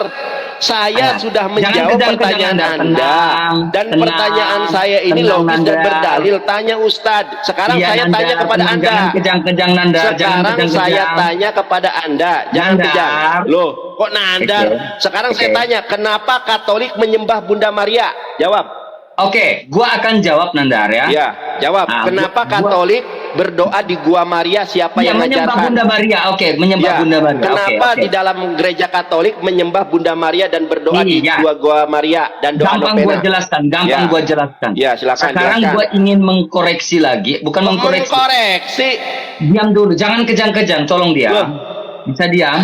Saya Alah, sudah jangan menjawab kejang-kejang, pertanyaan Nanda. Anda. Tenang, Dan tenang, pertanyaan saya ini tenang, logis dan Nanda. berdalil. Tanya Ustadz. Sekarang Iya, saya Nanda, tanya kepada tenang, Anda. Jangan kejang-kejang, Nanda. Jangan Sekarang kejang-kejang. saya tanya kepada Anda, jangan Nandar. kejang. Loh, kok nandar? Oke. Sekarang saya Oke. tanya, kenapa Katolik menyembah Bunda Maria? Jawab. Oke, gue akan jawab, Nandar ya. Ya, jawab. Nah, Kenapa gua- Katolik berdoa di Gua Maria? Siapa Ya, yang menyembah mengajarkan? Bunda Maria. Oke, menyembah Ya, Bunda Maria. kenapa Oke, di dalam gereja Katolik menyembah Bunda Maria dan berdoa di Iya. Gua Maria dan doa Gampang novena? gue jelaskan, Ya. gue jelaskan. Ya, silakan, Sekarang jelaskan. gue ingin mengkoreksi lagi, bukan mengkoreksi. Mengkoreksi. Diam dulu, jangan kejang-kejang, tolong diam. Loh. Bisa diam,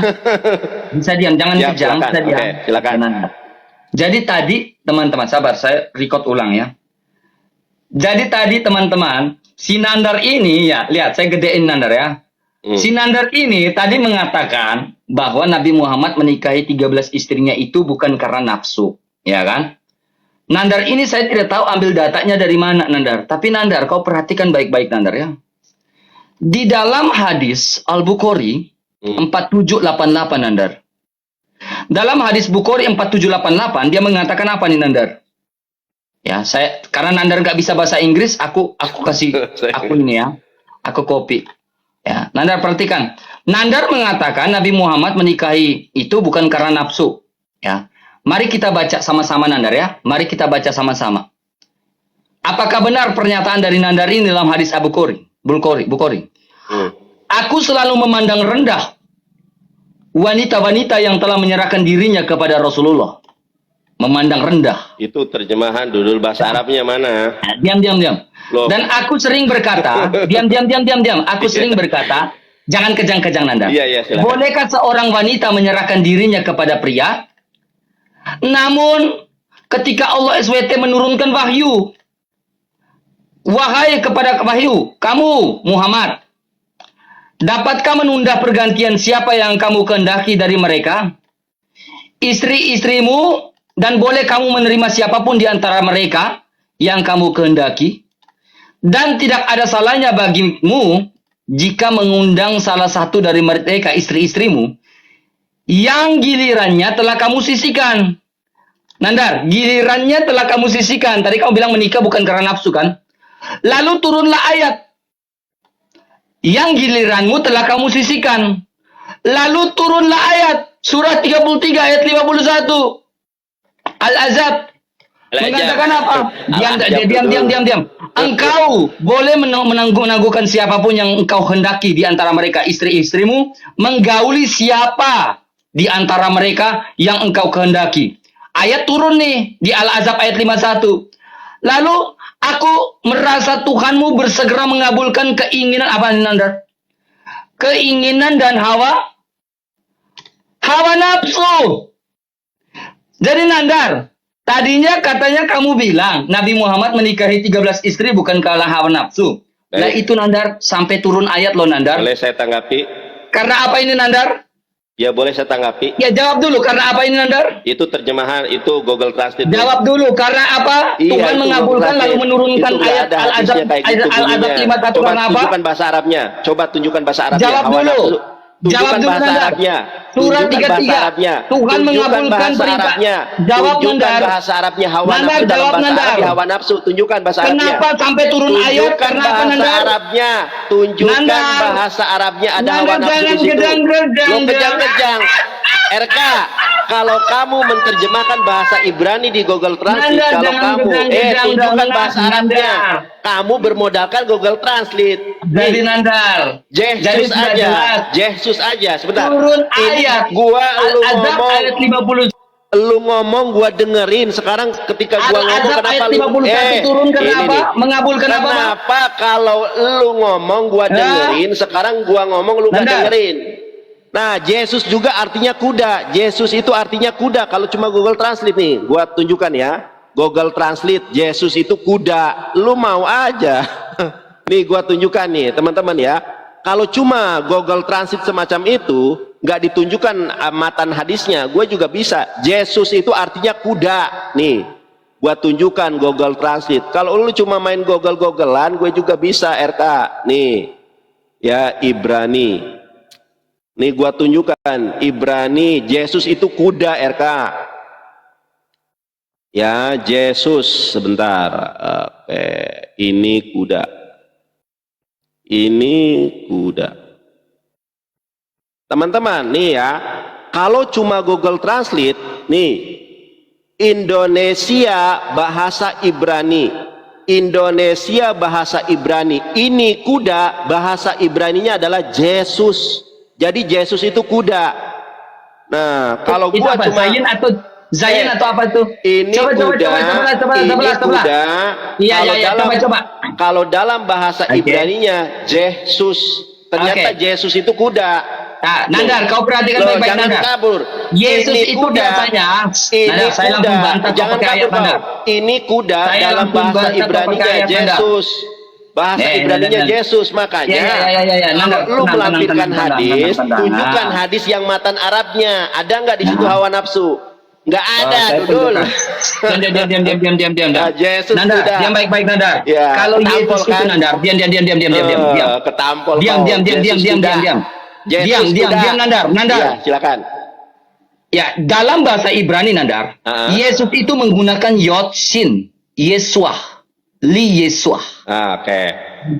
bisa diam, jangan Ya, kejang, silakan. bisa diam. Oke, silakan. Tenang. Jadi tadi teman-teman, sabar, saya record ulang ya. Jadi tadi teman-teman, si Nandar ini ya, lihat saya gedein Nandar ya. Si Nandar ini tadi mengatakan bahwa Nabi Muhammad menikahi 13 istrinya itu bukan karena nafsu, ya kan? Nandar ini saya tidak tahu ambil datanya dari mana, Nandar. Tapi Nandar, kau perhatikan baik-baik, Nandar ya. Di dalam hadis Al-Bukhari 4788, Nandar. Dalam hadis Bukhari 4788 dia mengatakan apa nih, Nandar? Ya, saya karena Nandar nggak bisa bahasa Inggris, aku kasih aku ini ya. Aku copy. Ya, Nandar perhatikan. Nandar mengatakan Nabi Muhammad menikahi itu bukan karena nafsu, ya. Mari kita baca sama-sama, Nandar ya. Mari kita baca sama-sama. Apakah benar pernyataan dari Nandar ini dalam hadis Abu Bukhari? Aku selalu memandang rendah wanita-wanita yang telah menyerahkan dirinya kepada Rasulullah. Memandang rendah. Itu terjemahan dulu bahasa Arabnya mana? Diam. Loh. Dan aku sering berkata, diam. Aku sering berkata, jangan kejang-kejang, Nanda. Iya, silakan. Bolehkah seorang wanita menyerahkan dirinya kepada pria? Namun, ketika Allah SWT menurunkan wahyu, wahai kepada wahyu, kamu Muhammad, dapatkah menunda pergantian siapa yang kamu kehendaki dari mereka? Istri-istrimu, dan boleh kamu menerima siapapun di antara mereka yang kamu kehendaki. Dan tidak ada salahnya bagimu jika mengundang salah satu dari mereka, istri-istrimu, yang gilirannya telah kamu sisihkan. Nandar, gilirannya telah kamu sisihkan. Tadi kamu bilang menikah bukan karena nafsu kan? Lalu turunlah ayat. Yang giliranmu telah kamu sisihkan. Lalu turunlah ayat. Surah 33 ayat 51. Al-Azab. Mengatakan apa? Diam. Engkau boleh menangguhkan siapapun yang engkau hendaki di antara mereka, istri-istrimu, menggauli siapa di antara mereka yang engkau kehendaki. Ayat turun nih di Al-Azab ayat 51. Lalu aku merasa Tuhanmu bersegera mengabulkan keinginan apa, Nandar? Keinginan dan hawa nafsu. Jadi Nandar, tadinya katanya kamu bilang Nabi Muhammad menikahi 13 istri bukan karena hawa nafsu. Nah itu Nandar, sampai turun ayat loh, Nandar. Boleh saya tanggapi? Karena apa ini, Nandar? Ya boleh saya tanggapi. Ya jawab dulu, karena apa ini Nandar? Itu terjemahan, itu Google Translate. Jawab dulu, karena apa? Iya, Tuhan itu mengabulkan Google lalu Translate. menurunkan Itu nggak ayat ada Al-Azab hadisnya kayak gitu Al-Azab bunyinya. 51 Coba karena apa? tunjukkan bahasa Arabnya. Coba tunjukkan bahasa Arabnya. Jawab Hawa dulu. nafsu. Jawab Tunjukkan dulu bahasa Nandar. Arabnya. Surat Tunjukkan bahasa 33. Arabnya. Tuhan Tunjukkan mengabulkan bahasa perintah. Arabnya. Jawab Tunjukkan Nandar. bahasa Arabnya. Hawa Nandar, nafsu dalam jawab bahasa Nandar. Arabnya. Hawa nafsu. Tunjukkan bahasa Arabnya. Kenapa sampai turun ayat? Tunjukkan Karena apa bahasa Nandar? Arabnya. Tunjukkan Nandar. bahasa Arabnya. Ada Nandar, hawa nafsu jangan di situ. gedang-gedang. Lo kejang-kejang. RK, kalau kamu menerjemahkan bahasa Ibrani di Google Translate, Nandar, kalau jangan kamu gedang-gedang, tunjukkan Nandar. bahasa Arabnya. Kamu bermodalkan Google Translate. Jadi Nandar. Jadi Jesus sudah aja, jelas. Jesus aja. Sebentar. Turun Ini ayat. gua lu Al-Azab ngomong, ayat 50. lu ngomong gua dengerin. Sekarang ketika gua ngomong Al-Azab kenapa ayat lu 51 turun karena ini apa? nih. Mengabulkan apa, Bang? Kenapa kalau lu ngomong gua dengerin, sekarang gua ngomong lu gak Nandar. dengerin? Nah, Yesus juga artinya kuda. Yesus itu artinya kuda. Kalau cuma Google Translate nih, gua tunjukkan ya. Google Translate, Yesus itu kuda. Lu mau aja. Nih gua tunjukkan nih, teman-teman ya. Kalau cuma Google Translate semacam itu, nggak ditunjukkan matan hadisnya, gue juga bisa. Yesus itu artinya kuda. Nih, gua tunjukkan Google Translate. Kalau lu cuma main Google-Googlean, gue juga bisa RK. Nih, ya Ibrani. Nih gua tunjukkan Ibrani, Yesus itu kuda RK. Ya, Yesus sebentar. Oke, ini kuda. Ini kuda. Teman-teman, nih ya. Kalau cuma Google Translate, nih Indonesia bahasa Ibrani. Indonesia bahasa Ibrani. Ini kuda, bahasa Ibraninya adalah Yesus. Jadi Yesus itu kuda. Nah, kalau Itu gua apa? cuma Zayin atau apa tuh? ini coba, kuda, ini kuda. Iya, Kalau iya, dalam coba. kalau dalam bahasa Oke. Ibraninya Yesus, ternyata Oke. Yesus itu kuda. Nah, Nandar, kau perhatikan Loh, baik-baik jangan Nandar. kabur. Yesus Ini itu kuda. biasanya, Ini Nandar, saya langsung kuda. bantah kau Jangan pakai ayat kabur Nandar. kau. Ini kuda Saya dalam langsung bahasa bantah kau Ibraninya pakai ayat Nandar. Yesus. Bahasa Ibraninya Nandar. Yesus, makanya Ya. Nandar, kalau lu tenang, melampirkan tenang, hadis, tenang. tunjukkan hadis yang matan Arabnya. Ada nggak di situ hawa nafsu? Nggak ada, saya Dudul. Diam. Nah, Yesus Nandar, kuda. diam baik-baik Nandar. Ya, Kalau ketampol Yesus itu kan? Nandar, diam. Ketampol Diam, kau. diam. Yesus kuda. Yesus Diam, kuda. Nandar. Ya, silakan. Ya, dalam bahasa Ibrani Nandar, Yesus itu menggunakan yod shin, Yeswah, li Yeswah. Oke.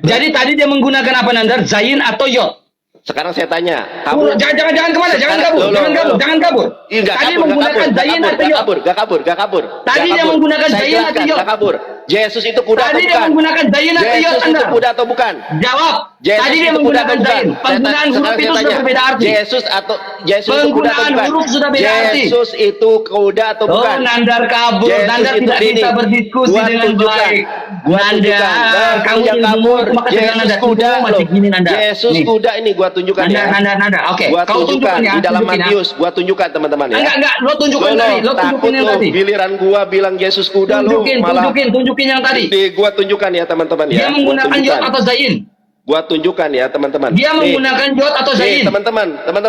Jadi tadi dia menggunakan apa Nandar? Zayin atau yod? Sekarang saya tanya, Jangan kemana? Jangan kabur. Ih, nggak Tadi kabur, menggunakan zayin atau yod? Gak kabur. Tadi dia menggunakan zayin atau yod? Gak kabur. Yesus itu kuda Tadi atau dia bukan? menggunakan zayin atau yod Yesus itu Nandar? kuda atau bukan? Jawab. Yesus Tadi dia itu kuda menggunakan atau bukan? zayin. Penggunaan huruf Sekarang itu saya sudah tanya, berbeda arti. Yesus itu kuda atau Penggunaan bukan? huruf sudah beda arti. Yesus itu kuda atau Oh, bukan? Nandar kabur. Yesus Nandar itu tidak ini. bisa berdiskusi Gua dengan tunjukkan. baik. Gua tunjukkan. Nandar, kamu yang ilmu kabur. maka dengan Yesus Nandar kuda ilmu masih loh. gini Nandar. Yesus Nih. kuda ini gua tunjukkan ya. Nandar. Oke. Gua Kau tunjukkan ya. di dalam tunjukin ya. Matius. Gua tunjukkan teman-teman ya. Enggak. Lo tunjukkan tadi. Lo takut tunjukin yang lo tadi. giliran gua bilang Yesus kuda lo malah Tunjukin yang tadi. Gua tunjukkan ya teman-teman ya. Dia menggunakan yod atau zayin. Gua tunjukkan ya teman-teman. Dia menggunakan yod atau zayin. Teman-teman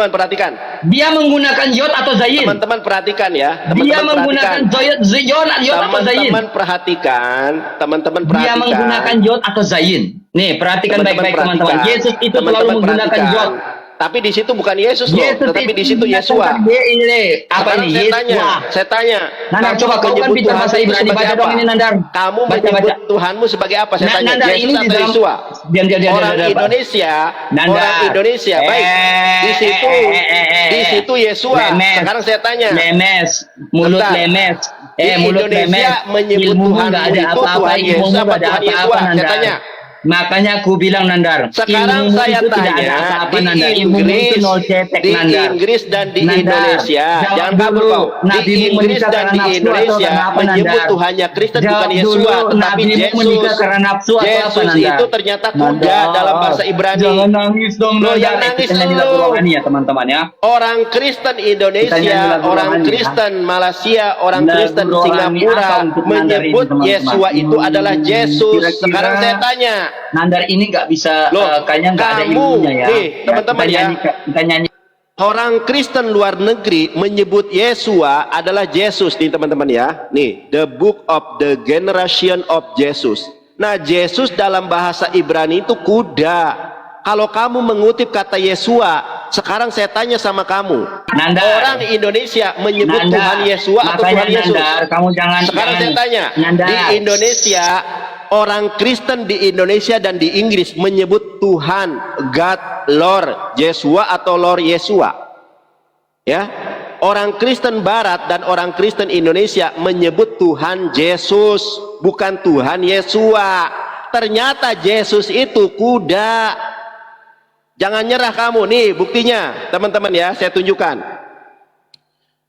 perhatikan. Dia menggunakan yod atau zayin. Teman-teman perhatikan ya. Dia menggunakan yod atau zayin. Teman-teman perhatikan. Dia menggunakan yod atau zayin. Nih, perhatikan baik-baik teman-teman. Yesus itu selalu menggunakan yod. Tapi di situ bukan Yesus loh, Yesus tetapi di itu situ Yesua. Ini apa Sekarang ini? saya tanya. Nandar, kamu coba kau kan menyebut pintar Tuhan bahasa itu Ibrani, sebagai baca apa? dong ini Nandar. Kamu Baca. menyebut Tuhanmu sebagai apa? Saya tanya. Nandar, Yesus ini di atau dalam- Yesua? Diam, Orang Pak. Indonesia, Nandar. orang Indonesia, baik. Di situ Yesua. Sekarang saya tanya. Lemes, mulut Bentar. lemes. Di Mulut Indonesia lemes. menyebut Ilmumu Tuhanmu nggak ada itu apa-apa, Tuhan Yesus ilmumu apa nggak ada Tuhan apa-apa Yesua? Saya Nandar. tanya. Makanya aku bilang Nandar, Sekarang ilmumu saya itu tidak ada tanya, apa-apa di Nandar. Ilmumu Inggris, itu nol cetek di Nandar. Inggris dan di Nandar, Indonesia, jawab jangan kabur dulu. kau. Di Nabimu Inggris menikah dan karena di nafsu atau Indonesia karena apa, menyebut Nandar? Tuhannya Kristen Jawab bukan Yesua, dulu, tetapi Nabimu Yesus. menikah karena nafsu atau apa, Yesus Nandar? itu ternyata kuda Nandar, dalam bahasa Ibrani. Jangan nangis dong Loh, Nandar. yang nangis Kita nyanyi lagu lu. rohani ya teman-teman ya. Orang Kristen Kita nyanyi Indonesia, lagu orang rohani, Kristen Malaysia, orang Lagu Kristen rohani Singapura apa untuk Nandar ini, menyebut teman-teman? Yesua itu adalah Yesus. Kira-kira Sekarang saya tanya. Nandar ini nggak bisa Loh, kayaknya nggak ada kamu, ilmunya ya. nih, teman-teman kita ya. nyanyi, kita nyanyi Orang Kristen luar negeri menyebut Yesua adalah Yesus nih teman-teman ya. Nih, the book of the generation of Jesus. Nah, Yesus dalam bahasa Ibrani itu kuda. Kalau kamu mengutip kata Yesua, sekarang saya tanya sama kamu, Nandar. orang Indonesia menyebut Nandar. Tuhan Yesua atau Makanya, Tuhan Yesus? Nandar, kamu jangan. Sekarang saya tanya, Nandar. di Indonesia, orang Kristen di Indonesia dan di Inggris menyebut Tuhan, God, Lord Yesua atau Lord Yesua. Ya, orang Kristen Barat dan orang Kristen Indonesia menyebut Tuhan Yesus, bukan Tuhan Yesua. Ternyata Yesus itu kuda. Jangan nyerah kamu. Nih buktinya teman-teman ya, saya tunjukkan.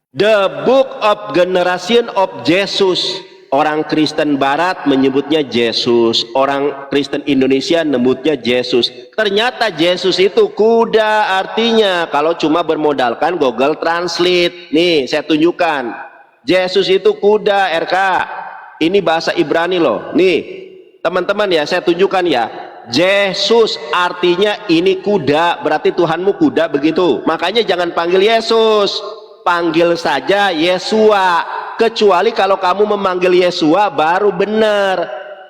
The book of generation of Jesus. Orang Kristen Barat menyebutnya Yesus, orang Kristen Indonesia menyebutnya Yesus. Ternyata Yesus itu kuda, artinya kalau cuma bermodalkan Google Translate. Nih saya tunjukkan, Yesus itu kuda, RK. Ini bahasa Ibrani loh. Nih teman-teman ya, saya tunjukkan ya. Yesus artinya ini kuda, berarti Tuhanmu kuda, begitu. Makanya jangan panggil Yesus, panggil saja Yesua. Kecuali kalau kamu memanggil Yesua baru benar.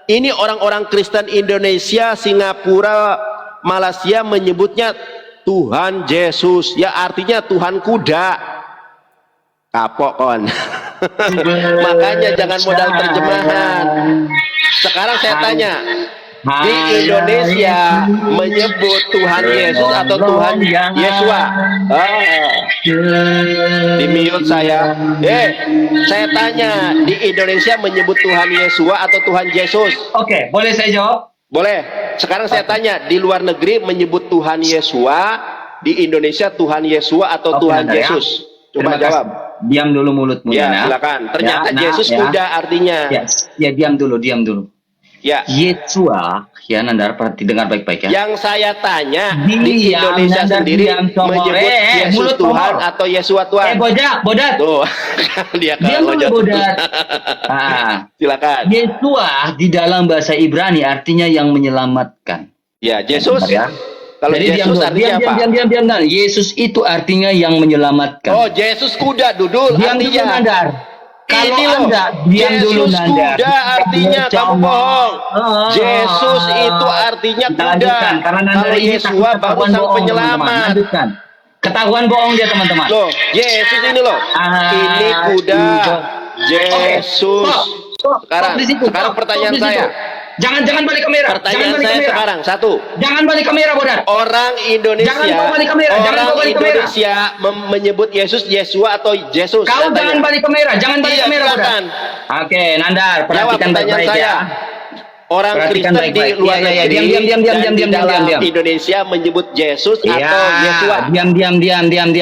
Ini orang-orang Kristen Indonesia, Singapura, Malaysia menyebutnya Tuhan Yesus, ya artinya Tuhan kuda. Kapok kon. Makanya jangan modal terjemahan. Sekarang saya tanya, di Indonesia menyebut Tuhan Yesus atau Tuhan Yesua? Di mute saya. Saya tanya, di Indonesia menyebut Tuhan Yesua atau Tuhan Yesus? Oke, boleh saya jawab? Boleh. Sekarang saya tanya, di luar negeri menyebut Tuhan Yesua, di Indonesia Tuhan Yesua atau Oke, Tuhan Nanda, ya. Yesus? Terima Coba kasih. jawab. Diam dulu mulutmu Ya, Nana. silakan. Ternyata Ya, nah, Yesus ya. kuda artinya. Ya, diam dulu. Ya. Yesua, ya Nandar, perhati dengar baik-baik ya. Yang saya tanya, Diam, di Indonesia Nanda, sendiri diam, Somor. menyebut Yesus mulut Tuhan Somor. atau Yesua Tuhan? bodat. Tuh, dia Diam dulu, kalau bodat. Nah, silakan. Yesua di dalam bahasa Ibrani artinya yang menyelamatkan. Ya, Yesus. Ya. Kalau Jadi Yesus artinya apa? diam. Nah, Yesus itu artinya yang menyelamatkan. Oh, Yesus kuda, Dudul. Diam dulu, artinya. Nandar. Kalau Ini loh, Anda diam Yesus dulu, Nandar. kuda artinya kamu bohong. Yesus itu artinya kuda. Lanjutkan, karena Nandar Kalau ini Yesua baru ketahuan sang bohong, penyelamat. teman-teman. Lanjutkan. Ketahuan bohong dia, teman-teman. Loh, Yesus ini loh. Ini kuda. Yesus. Stop di situ. Sekarang pertanyaan Stop di saya. situ. Jangan balik kamera. Pertanyaan Jangan balik saya kamera. sekarang satu. Jangan balik kamera, bodat. Orang Indonesia, Jangan bawa balik kamera, jangan orang bawa balik kamera. Indonesia menyebut Yesus Yesua atau Yesus. Kau katanya. jangan balik kamera, jangan balik Iya, kamera, bodat. silakan. Oke, Nandar, Jawab perhatikan pertanyaan baik-baik saya. ya. Orang Perhatikan Kristen baik-baik. di luar Iya, iya, negeri diam, dan di dalam diam. Indonesia menyebut Yesus Iya, atau Yesua. diam,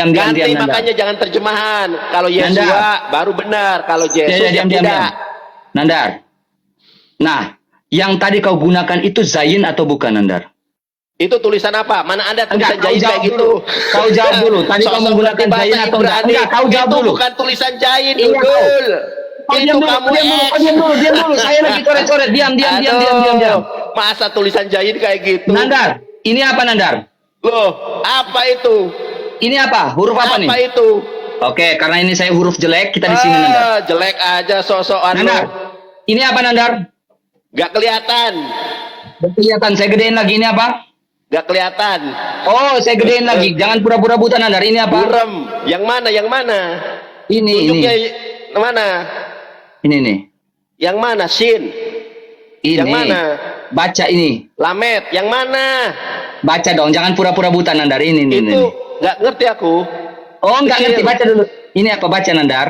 Ganti Nandar. makanya jangan terjemahan. Kalau Yesua Nandar. baru benar, kalau Yesus Ya, ya tidak. Nandar. Nah, yang tadi kau gunakan itu Zayin atau bukan, Nandar? Itu tulisan apa? Mana ada tulisan Enggak, kau Zain jawab kayak dulu. gitu? Kau jawab dulu. Tadi kau Sosok menggunakan ngerti bahasa Zain atau enggak? Ibrani. Enggak, kau jawab Itu dulu. bukan tulisan Zain, Iya, Dudul. Itu diam dulu, kamu X. diam dulu. Saya lagi coret-coret. Diam. Aduh, masa tulisan Zain kayak gitu? Nandar, ini apa, Nandar? Loh, apa itu? Ini apa? Huruf apa nih? Apa itu? Oke, karena ini saya huruf jelek, kita di sini, Nandar. Jelek aja sosokan Nandar, lo. ini apa, Nandar? Gak kelihatan. Kelihatan, saya gedein lagi. Ini apa? Gak kelihatan. Oh, saya gedein lagi. Jangan pura-pura buta, Nandar. Ini apa? Burem. Yang mana? Yang mana? Ini. Tunjuknya mana? Ini nih. Yang mana? Sin. Ini. Yang mana? Baca ini. Lamet. Yang mana? Baca dong, jangan pura-pura buta, Nandar. Ini. Itu nggak ngerti aku. Oh, nggak Kecil. ngerti, baca dulu. Ini apa, baca, Nandar?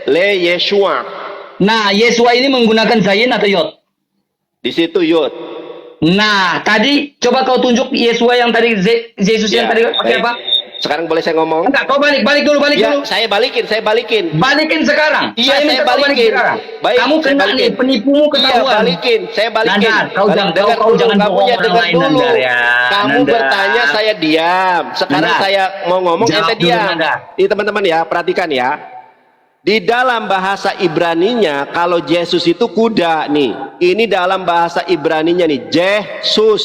Le Yeshua. Nah, Yesua ini menggunakan Zayin atau Yod? Di situ Yud. Nah, tadi coba kau tunjuk Yesua yang tadi, Yesus yang tadi pakai baik. apa? Sekarang boleh saya ngomong? Enggak, kau balik dulu. Ya, saya balikin. Balikin sekarang. Iya, saya minta kau balik balikin. sekarang. Baik, Kamu saya kena balikin. nih, penipumu Iya, ketahuan. saya balikin. Nandar, kau jangan Dengar kau dulu, jangan bohong kamunya orang dengar lain, dulu. Nandar, ya. Kamu Nandar. bertanya, saya diam. Sekarang Nandar. saya mau ngomong, Jawab ente dulu, diam. Nandar. Ini teman-teman ya, perhatikan ya. Di dalam bahasa Ibraninya, kalau Yesus itu kuda nih. Ini dalam bahasa Ibraninya nih, Yesus.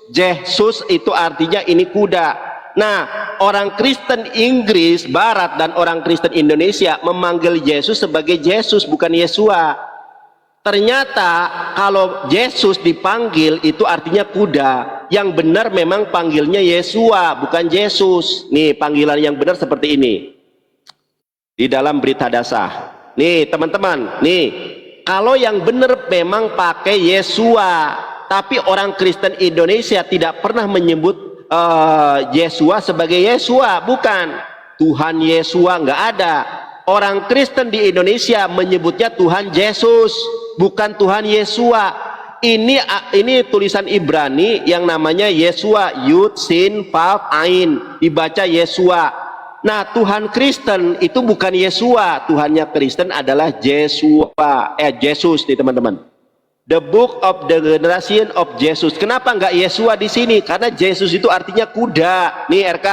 Yesus itu artinya ini kuda. Nah, orang Kristen Inggris Barat dan orang Kristen Indonesia memanggil Yesus sebagai Yesus, bukan Yesua. Ternyata kalau Yesus dipanggil itu artinya kuda. Yang benar memang panggilnya Yesua, bukan Yesus. Nih panggilan yang benar seperti ini di dalam berita dasar. Nih teman-teman, nih kalau yang benar memang pakai Yesua, tapi orang Kristen Indonesia tidak pernah menyebut Yesua sebagai Yesua, bukan. Tuhan Yesua nggak ada. Orang Kristen di Indonesia menyebutnya Tuhan Yesus, bukan Tuhan Yesua. Ini tulisan Ibrani yang namanya Yesua, Yud Sin Vav Ain, dibaca Yesua. Nah, Tuhan Kristen itu bukan Yesua, Tuhannya Kristen adalah Yesua, Yesus nih teman-teman. The Book of the Generation of Jesus. Kenapa nggak Yesua di sini? Karena Yesus itu artinya kuda. Nih RK,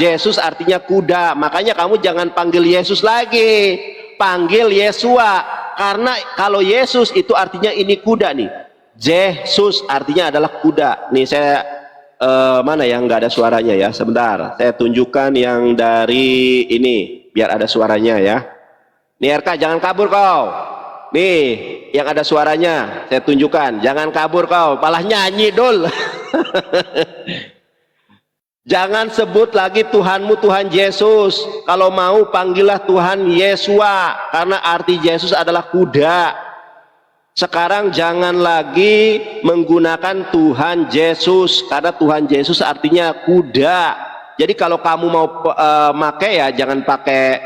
Yesus artinya kuda. Makanya kamu jangan panggil Yesus lagi, panggil Yesua. Karena kalau Yesus itu artinya ini kuda nih. Yesus artinya adalah kuda. Nih saya mana yang nggak ada suaranya ya? Sebentar, saya tunjukkan yang dari ini biar ada suaranya ya. Nih RK, jangan kabur kau. Nih yang ada suaranya saya tunjukkan, jangan kabur kau, malah nyanyi dul. Jangan sebut lagi Tuhanmu Tuhan Yesus. Kalau mau panggillah Tuhan Yesua, karena arti Yesus adalah kuda. Sekarang jangan lagi menggunakan Tuhan Yesus, karena Tuhan Yesus artinya kuda. Jadi kalau kamu mau pakai ya jangan pakai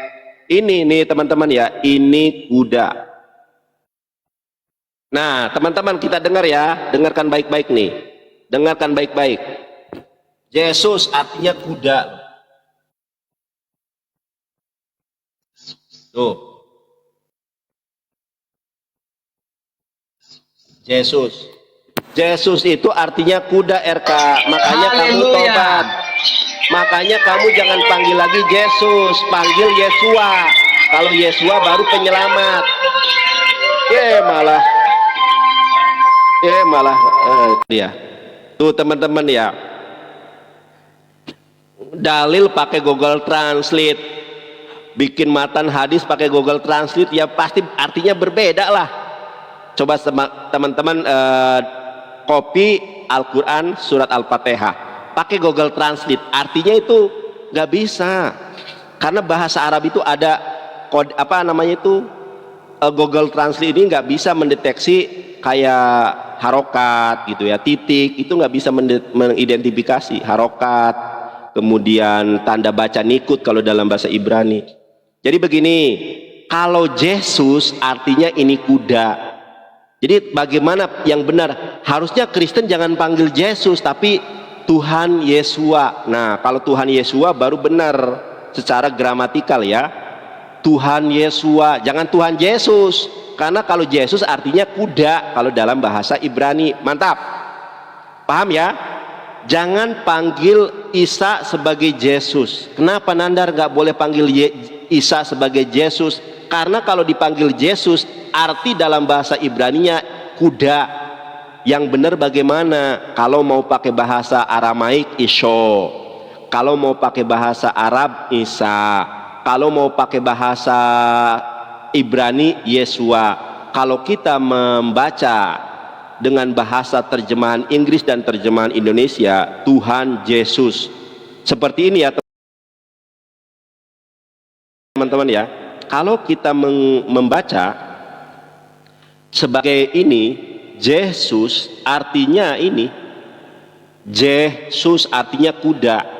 ini nih teman-teman ya, ini kuda. Nah teman-teman kita dengar ya, dengarkan baik-baik nih, dengarkan baik-baik. Yesus artinya kuda. Tuh, Yesus, Yesus itu artinya kuda RK. Makanya kamu tobat, makanya kamu jangan panggil lagi Yesus, panggil Yesua. Kalau Yesua baru penyelamat. Malah dia tuh teman-teman ya, dalil pakai Google Translate, bikin matan hadis pakai Google Translate ya pasti artinya berbeda lah. Coba teman-teman copy Al-Quran surat Al-Fatihah pakai Google Translate, artinya itu nggak bisa, karena bahasa Arab itu ada kode apa namanya itu, Google Translate ini nggak bisa mendeteksi kayak harokat gitu ya, titik itu nggak bisa mengidentifikasi harokat, kemudian tanda baca nikut kalau dalam bahasa Ibrani. Jadi begini, kalau Yesus artinya ini kuda. Jadi bagaimana yang benar? Harusnya Kristen jangan panggil Yesus tapi Tuhan Yesua. Nah kalau Tuhan Yesua baru benar secara gramatikal ya, Tuhan Yesua, jangan Tuhan Yesus. Karena kalau Yesus artinya kuda kalau dalam bahasa Ibrani. Mantap, paham ya? Jangan panggil Isa sebagai Yesus. Kenapa Nandar nggak boleh panggil Isa sebagai Yesus? Karena kalau dipanggil Yesus arti dalam bahasa Ibraninya kuda. Yang benar bagaimana? Kalau mau pakai bahasa Aramaik Isho, kalau mau pakai bahasa Arab Isa, kalau mau pakai bahasa Ibrani Yesua. Kalau kita membaca dengan bahasa terjemahan Inggris dan terjemahan Indonesia, Tuhan Yesus. Seperti ini ya teman-teman ya. Kalau kita membaca sebagai ini, Yesus artinya ini, Yesus artinya kuda.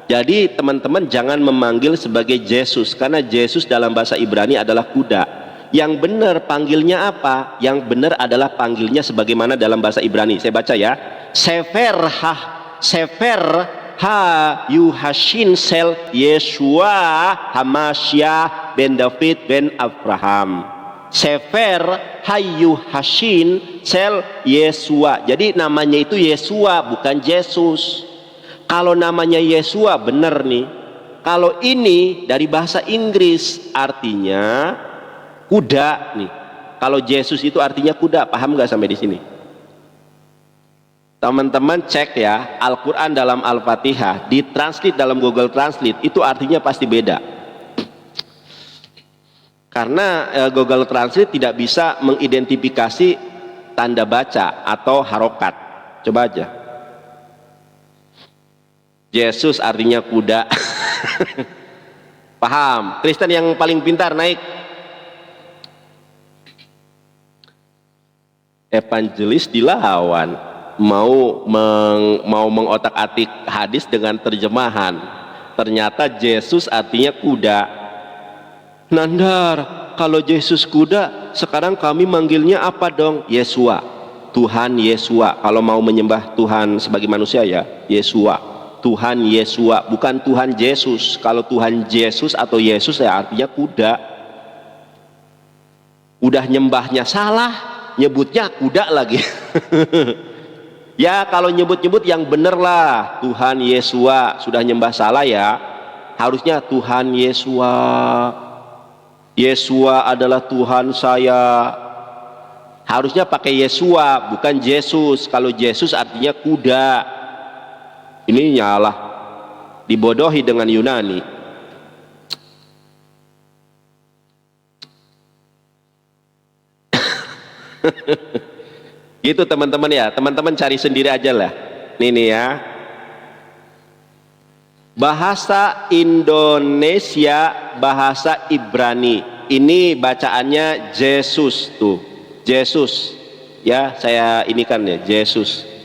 Jadi teman-teman jangan memanggil sebagai Yesus, karena Yesus dalam bahasa Ibrani adalah kuda. Yang benar panggilnya apa? Yang benar adalah panggilnya sebagaimana dalam bahasa Ibrani. Saya baca ya. Sefer ha yuhashin sel Yeshua Hamasya ben David ben Abraham. Sefer hayu hashin sel Yesua. Jadi namanya itu Yesua, bukan Yesus. Kalau namanya Yesua benar nih. Kalau ini dari bahasa Inggris artinya kuda nih. Kalau Yesus itu artinya kuda, paham nggak sampai di sini? Teman-teman cek ya, Al-Quran dalam Al-Fatihah ditranslate dalam Google Translate itu artinya pasti beda. Karena Google Translate tidak bisa mengidentifikasi tanda baca atau harokat. Coba aja. Yesus artinya kuda. Paham? Kristen yang paling pintar naik. Evangelis dilawan, mau mengotak-atik hadis dengan terjemahan. Ternyata Yesus artinya kuda. Nandar, kalau Yesus kuda, sekarang kami manggilnya apa dong? Yesua, Tuhan Yesua. Kalau mau menyembah Tuhan sebagai manusia ya, Yesua, Tuhan Yesua, bukan Tuhan Yesus. Kalau Tuhan Yesus atau Yesus ya artinya kuda. Udah nyembahnya salah, nyebutnya kuda lagi. Ya kalau nyebut-nyebut yang bener lah, Tuhan Yesua. Sudah nyembah salah ya, harusnya Tuhan Yesua. Yesua adalah Tuhan saya. Harusnya pakai Yesua, bukan Yesus. Kalau Yesus artinya kuda. Ini nyalah, dibodohi dengan Yunani. Gitu teman-teman ya, teman-teman cari sendiri aja lah. Nih ya, bahasa Indonesia, bahasa Ibrani. Ini bacaannya Yesus tuh, Yesus. Ya, saya ini kan ya, Yesus.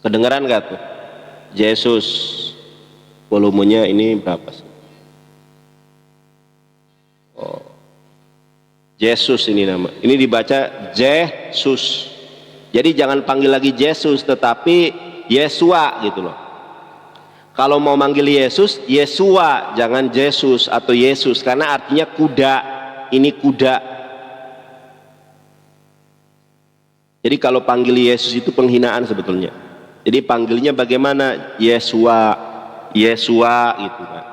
Kedengeran gak tuh? Yesus. Volumenya ini berapa sih? Oh. Yesus ini nama. Ini dibaca Yesus. Jadi jangan panggil lagi Yesus, tetapi Yesua gitu loh. Kalau mau manggil Yesus, Yesua, jangan Yesus atau Yesus, karena artinya kuda. Ini kuda. Jadi kalau panggil Yesus itu penghinaan sebetulnya. Jadi panggilnya bagaimana? Yesua, Yesua gitu kan.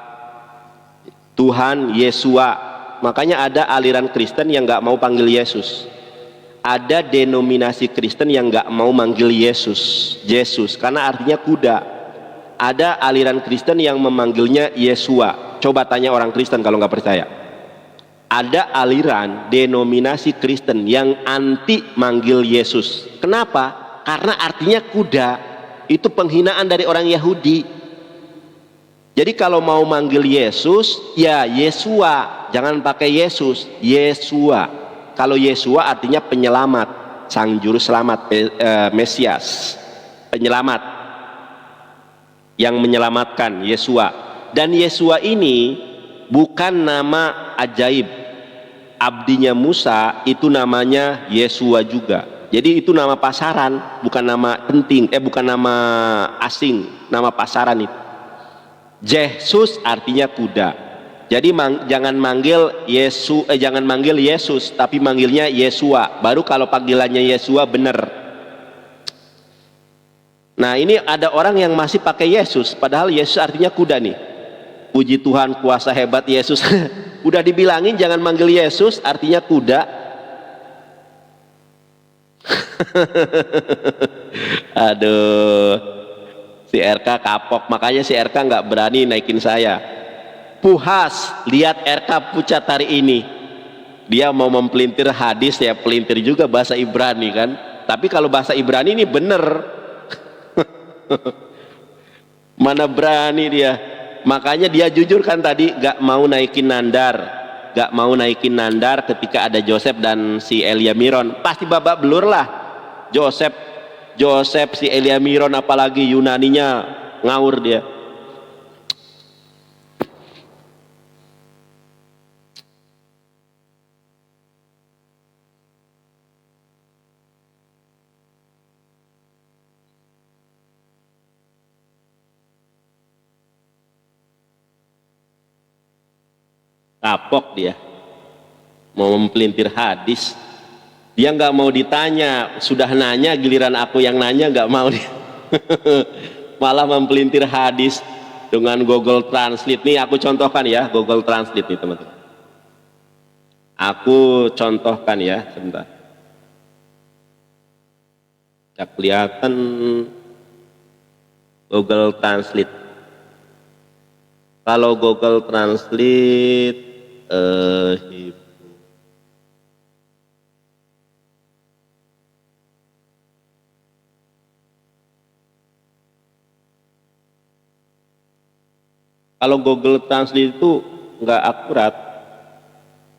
Tuhan Yesua. Makanya ada aliran Kristen yang nggak mau panggil Yesus. Ada denominasi Kristen yang nggak mau manggil Yesus, Yesus, karena artinya kuda. Ada aliran Kristen yang memanggilnya Yesua. Coba tanya orang Kristen kalau nggak percaya. Ada aliran denominasi Kristen yang anti manggil Yesus. Kenapa? Karena artinya kuda. Itu penghinaan dari orang Yahudi. Jadi kalau mau manggil Yesus, ya Yesua, jangan pakai Yesus, Yesua. Kalau Yesua artinya penyelamat, sang juru selamat, Mesias, penyelamat yang menyelamatkan, Yesua. Dan Yesua ini bukan nama ajaib. Abdinya Musa itu namanya Yesua juga. Jadi itu nama pasaran, bukan nama penting, bukan nama asing, nama pasaran itu. Yesus artinya kuda. Jadi jangan manggil jangan manggil Yesus, tapi manggilnya Yesua. Baru kalau panggilannya Yesua benar. Nah ini ada orang yang masih pakai Yesus, padahal Yesus artinya kuda nih. Puji Tuhan, kuasa hebat Yesus. Udah dibilangin jangan manggil Yesus, artinya kuda. Aduh, si RK kapok, makanya si RK nggak berani naikin saya. Puhas, lihat RK pucat hari ini. Dia mau mempelintir hadis, ya pelintir juga bahasa Ibrani kan. Tapi kalau bahasa Ibrani ini bener. Mana berani dia. Makanya dia jujur kan tadi nggak mau naikin Nandar. Gak mau naikin Nandar ketika ada Joseph dan si Elia Miron. Pasti babak belur lah. Joseph si Elia Miron, apalagi Yunaninya ngawur dia. Kapok dia mau mempelintir hadis. Dia nggak mau ditanya, sudah nanya giliran aku yang nanya nggak mau dia. Malah mempelintir hadis dengan Google Translate. Nih aku contohkan ya Google Translate nih teman-teman. Aku contohkan ya, sebentar. Ya, kelihatan Google Translate. Kalau Google Translate kalau Google Translate itu nggak akurat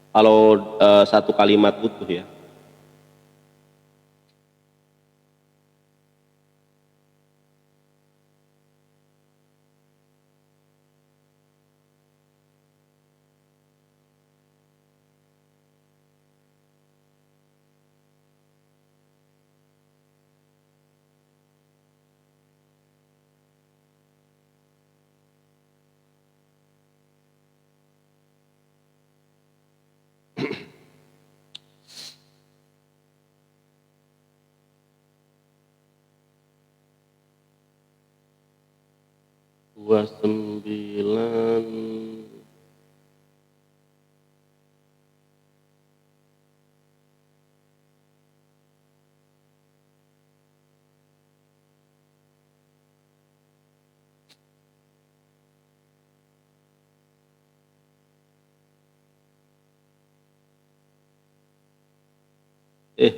kalau satu kalimat utuh ya. Dua sembilan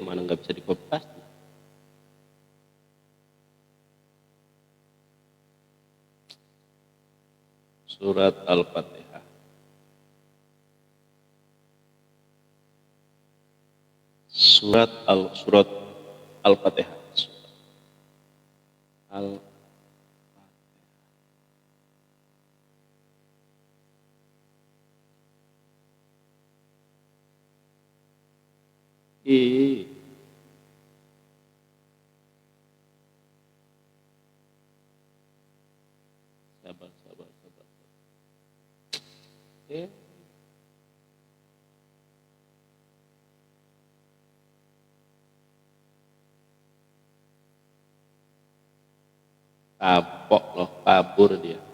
mana nggak bisa di-copy paste. Surat Al-Fatihah. Surat Al-Fatihah. Al I sabar. Kapok loh, kabur dia.